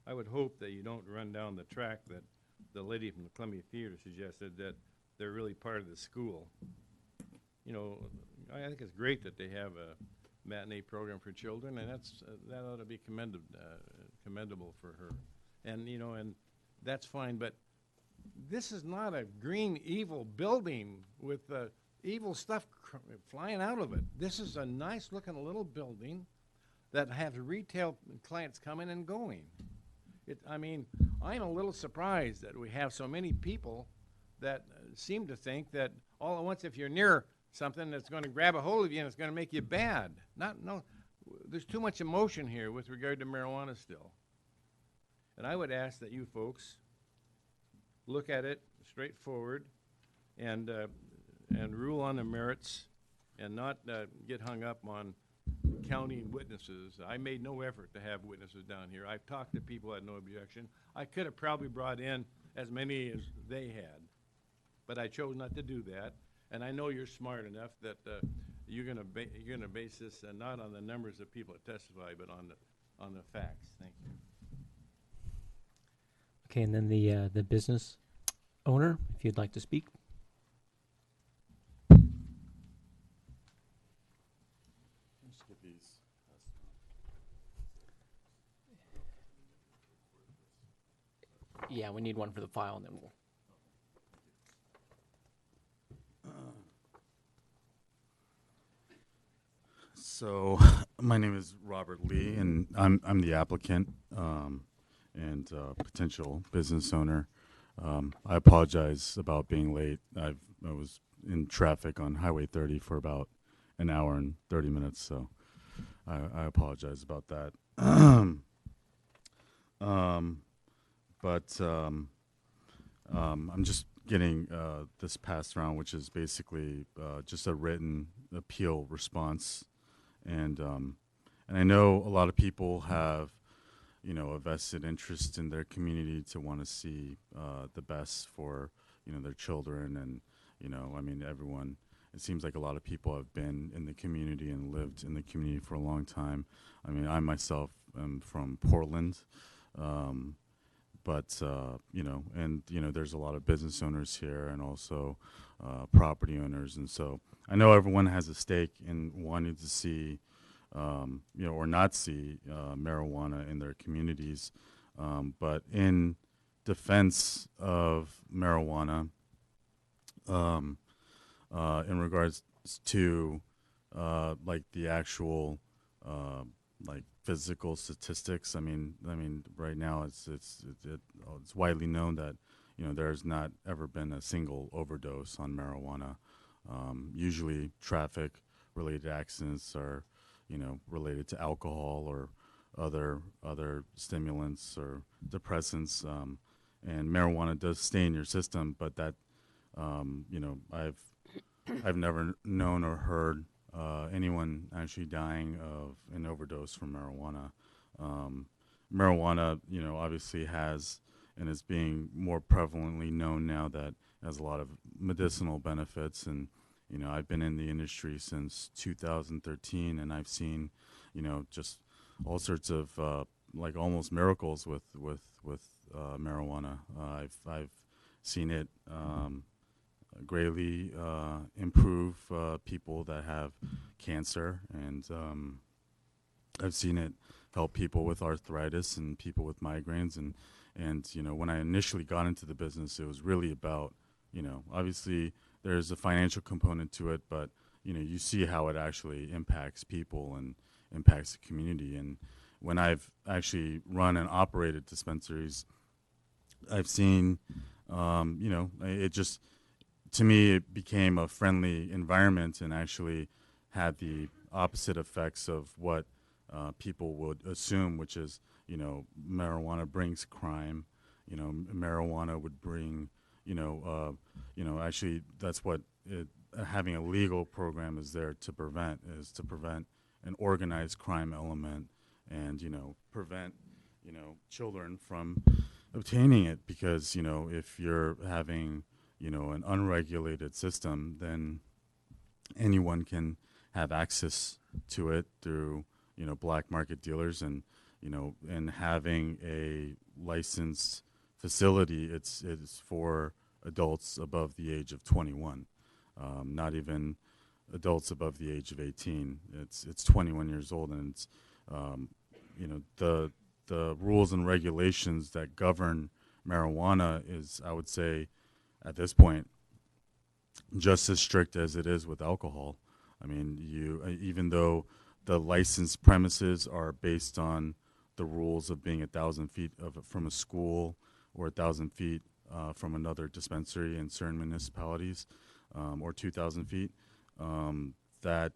I would hope that you don't run down the track that the lady from the Columbia Theater suggested, that they're really part of the school. You know, I think it's great that they have a matinee program for children, and that ought to be commendable for her. And, you know, and that's fine, but this is not a green evil building with evil stuff flying out of it. This is a nice looking little building that has retail clients coming and going. I mean, I'm a little surprised that we have so many people that seem to think that all at once if you're near something that's going to grab a hold of you and it's going to make you bad. There's too much emotion here with regard to marijuana still. And I would ask that you folks look at it straightforward and rule on the merits and not get hung up on counting witnesses. I made no effort to have witnesses down here. I've talked to people who had no objection. I could have probably brought in as many as they had, but I chose not to do that. And I know you're smart enough that you're going to base this not on the numbers of people that testify, but on the facts. Thank you. Okay, and then the business owner, if you'd like to speak. Yeah, we need one for the file, and then we'll. So, my name is Robert Lee, and I'm the applicant and potential business owner. I apologize about being late. I was in traffic on Highway 30 for about an hour and 30 minutes, so I apologize about that. I'm just getting this passed around, which is basically just a written appeal response, and I know a lot of people have, you know, a vested interest in their community to want to see the best for, you know, their children, and, you know, I mean, everyone. It seems like a lot of people have been in the community and lived in the community for a long time. I mean, I myself am from Portland. But, you know, and, you know, there's a lot of business owners here and also property owners. And so I know everyone has a stake in wanting to see, you know, or not see marijuana in their communities. But in defense of marijuana, in regards to, like, the actual, like, physical statistics. I mean, right now it's widely known that, you know, there's not ever been a single overdose on marijuana. Usually, traffic-related accidents are, you know, related to alcohol or other stimulants or depressants, and marijuana does stay in your system. But that, you know, I've never known or heard anyone actually dying of an overdose from marijuana. Marijuana, you know, obviously has and is being more prevalently known now that it has a lot of medicinal benefits. And, you know, I've been in the industry since 2013, and I've seen, you know, just all sorts of like almost miracles with marijuana. I've seen it greatly improve people that have cancer, and I've seen it help people with arthritis and people with migraines, and you know, when I initially got into the business, it was really about, you know, obviously there's a financial component to it, but you see how it actually impacts people and impacts the community. And when I've actually run and operated dispensaries, I've seen, it just, to me, it became a friendly environment and actually had the opposite effects of what people would assume, which is, marijuana brings crime. Marijuana would bring, actually that's what having a legal program is there to prevent, an organized crime element and, prevent, children from obtaining it, because, if you're having, an unregulated system, then anyone can have access to it through, black market dealers, and, and having a licensed facility, it's for adults above the age of 21, not even adults above the age of 18. It's 21 years old, and it's, the rules and regulations that govern marijuana is, I would say, at this point, just as strict as it is with alcohol. I mean, even though the licensed premises are based on the rules of being 1,000 feet from a school or 1,000 feet from another dispensary in certain municipalities, or 2,000 feet, the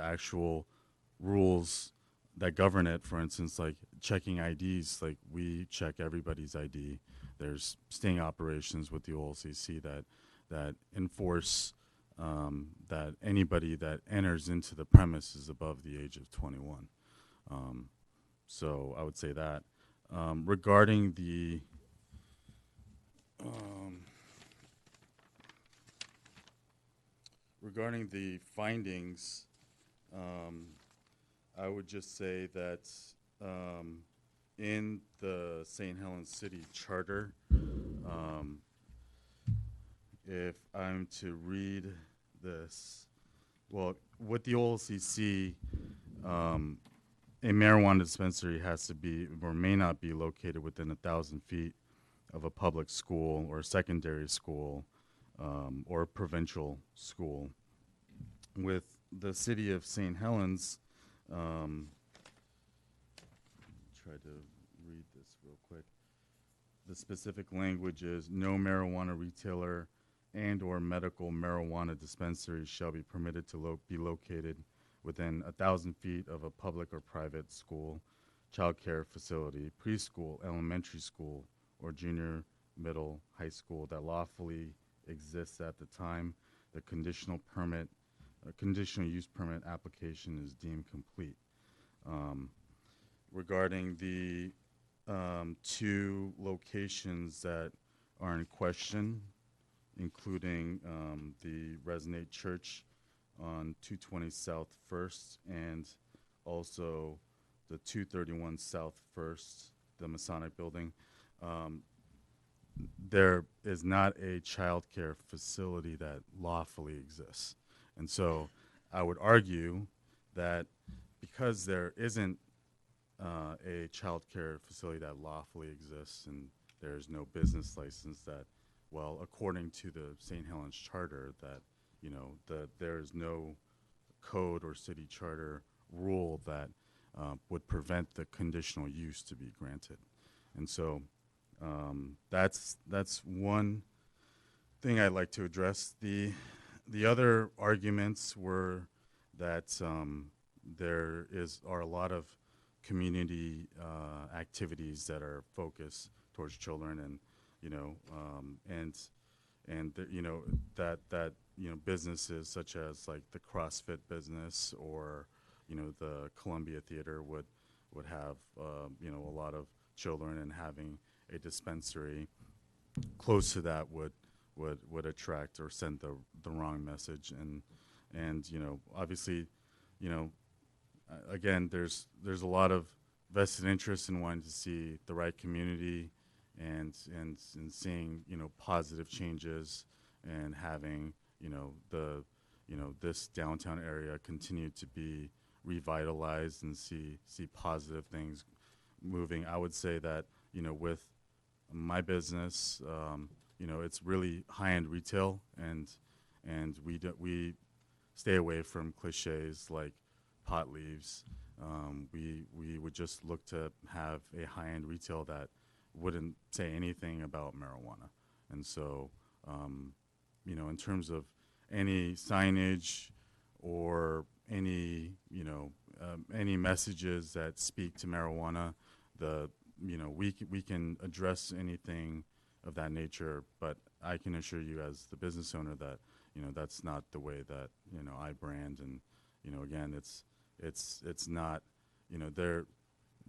actual rules that govern it, for instance, like checking IDs, like we check everybody's ID. There's sting operations with the OLCC that enforce that anybody that enters into the premise is above the age of 21. So I would say that. Regarding the findings, I would just say that in the St. Helens City Charter, if I'm to read this, well, with the OLCC, a marijuana dispensary has to be or may not be located within 1,000 feet of a public school or secondary school or a provincial school. With the city of St. Helens, try to read this real quick. The specific language is no marijuana retailer and or medical marijuana dispensary shall be permitted to be located within 1,000 feet of a public or private school, child care facility, preschool, elementary school, or junior, middle, high school that lawfully exists at the time the conditional use permit application is deemed complete. Regarding the 2 locations that are in question, including the Resonate Church on 220 South 1st and also the 231 South 1st, the Masonic building, there is not a child care facility that lawfully exists. And so I would argue that because there isn't a child care facility that lawfully exists and there's no business license that, well, according to the St. Helens Charter, that, there's no code or city charter rule that would prevent the conditional use to be granted. And so that's one thing I'd like to address. The other arguments were that there are a lot of community activities that are focused towards children, and that businesses such as like the CrossFit business or the Columbia Theater would have a lot of children, and having a dispensary close to that would attract or send the wrong message. And obviously, again, there's a lot of vested interest in wanting to see the right community and seeing positive changes and having this downtown area continue to be revitalized and see positive things moving. I would say that with my business, it's really high-end retail, and we stay away from cliches like pot leaves. We would just look to have a high-end retail that wouldn't say anything about marijuana. And so, in terms of any signage or any, any messages that speak to marijuana, we can address anything of that nature, but I can assure you as the business owner that, that's not the way that, I brand. And, again, it's not, the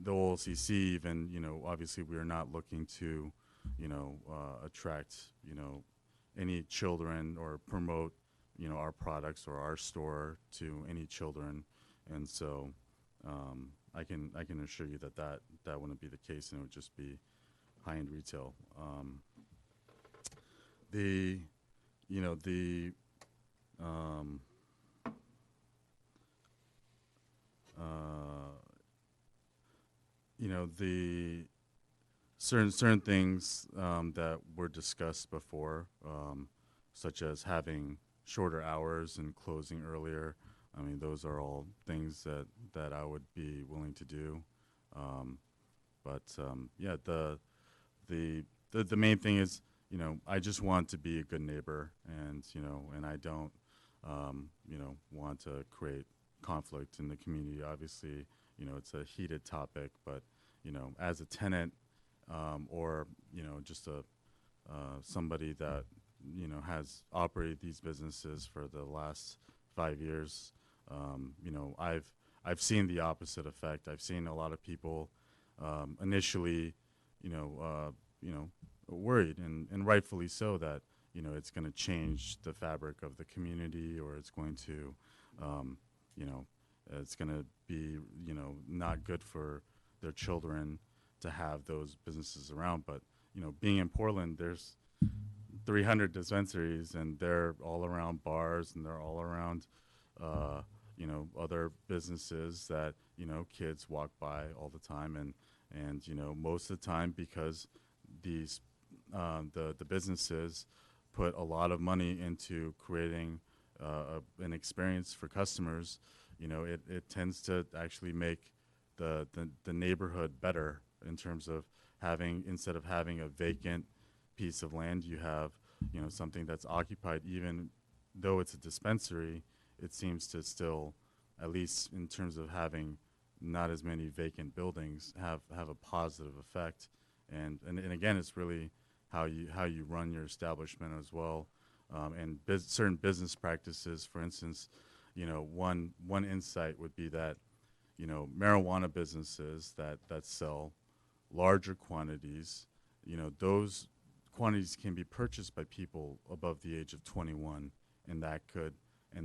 OLCC even, obviously we are not looking to, attract, any children or promote, our products or our store to any children. And so I can assure you that wouldn't be the case, and it would just be high-end retail. The certain things that were discussed before, such as having shorter hours and closing earlier. I mean, those are all things that I would be willing to do. The main thing is, I just want to be a good neighbor, and and I don't, want to create conflict in the community. Obviously, it's a heated topic, but as a tenant, or just somebody that has operated these businesses for the last 5 years, I've seen the opposite effect. I've seen a lot of people initially, worried, and rightfully so, that it's going to change the fabric of the community, or it's going to, it's going to be not good for their children to have those businesses around. But being in Portland, there's 300 dispensaries, and they're all around bars, and they're all around other businesses that kids walk by all the time, and most of the time, because these the businesses put a lot of money into creating an experience for customers, it tends to actually make the neighborhood better, in terms of having, instead of having a vacant piece of land, you have something that's occupied. Even though it's a dispensary, it seems to still, at least in terms of having not as many vacant buildings, have a positive effect. And again, it's really how you run your establishment as well, and certain business practices. For instance, one insight would be that marijuana businesses that sell larger quantities, those quantities can be purchased by people above the age of 21, and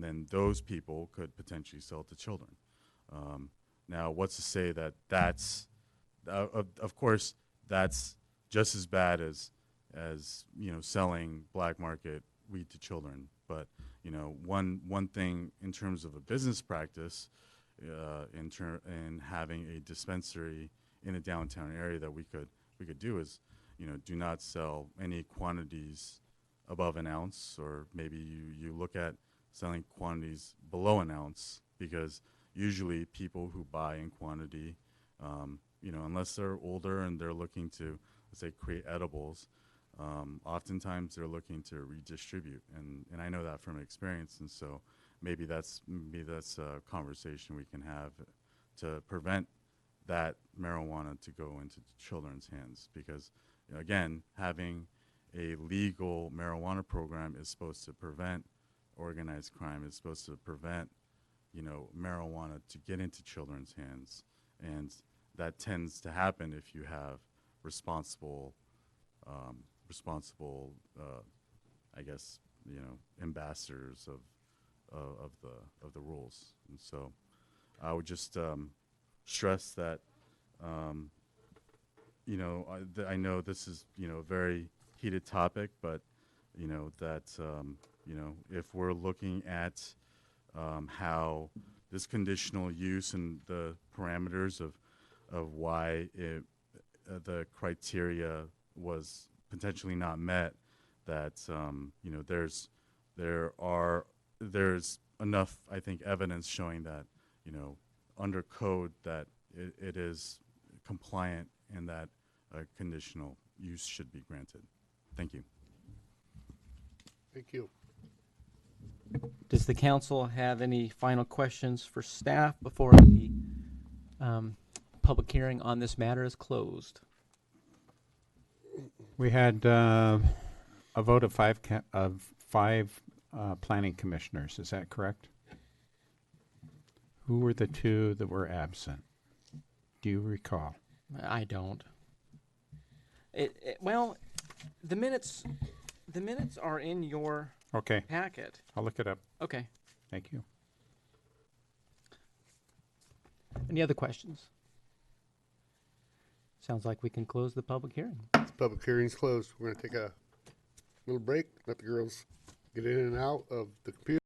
then those people could potentially sell to children. Now, what's to say that that's, of course, that's just as bad as selling black market weed to children. But one thing in terms of a business practice, in having a dispensary in a downtown area that we could do is, do not sell any quantities above an ounce, or maybe you look at selling quantities below an ounce, because usually people who buy in quantity, unless they're older and they're looking to, let's say, create edibles, oftentimes they're looking to redistribute, and I know that from experience. And so maybe that's a conversation we can have to prevent that marijuana to go into children's hands, because again, having a legal marijuana program is supposed to prevent organized crime, is supposed to prevent marijuana to get into children's hands, and that tends to happen if you have responsible I guess ambassadors of the rules. And so I would just stress that I know this is a very heated topic, but that if we're looking at how this conditional use and the parameters of why the criteria was potentially not met, that there's enough, I think, evidence showing that under code that it is compliant and that conditional use should be granted. Thank you. Thank you. Does the council have any final questions for staff before the public hearing on this matter is closed? We had a vote of five planning commissioners. Is that correct? Who were the two that were absent? Do you recall? I don't. Well, the minutes are in your Okay. packet. I'll look it up. Okay. Thank you. Any other questions? Sounds like we can close the public hearing. This public hearing's closed. We're going to take a little break, let the girls get in and out of the computer.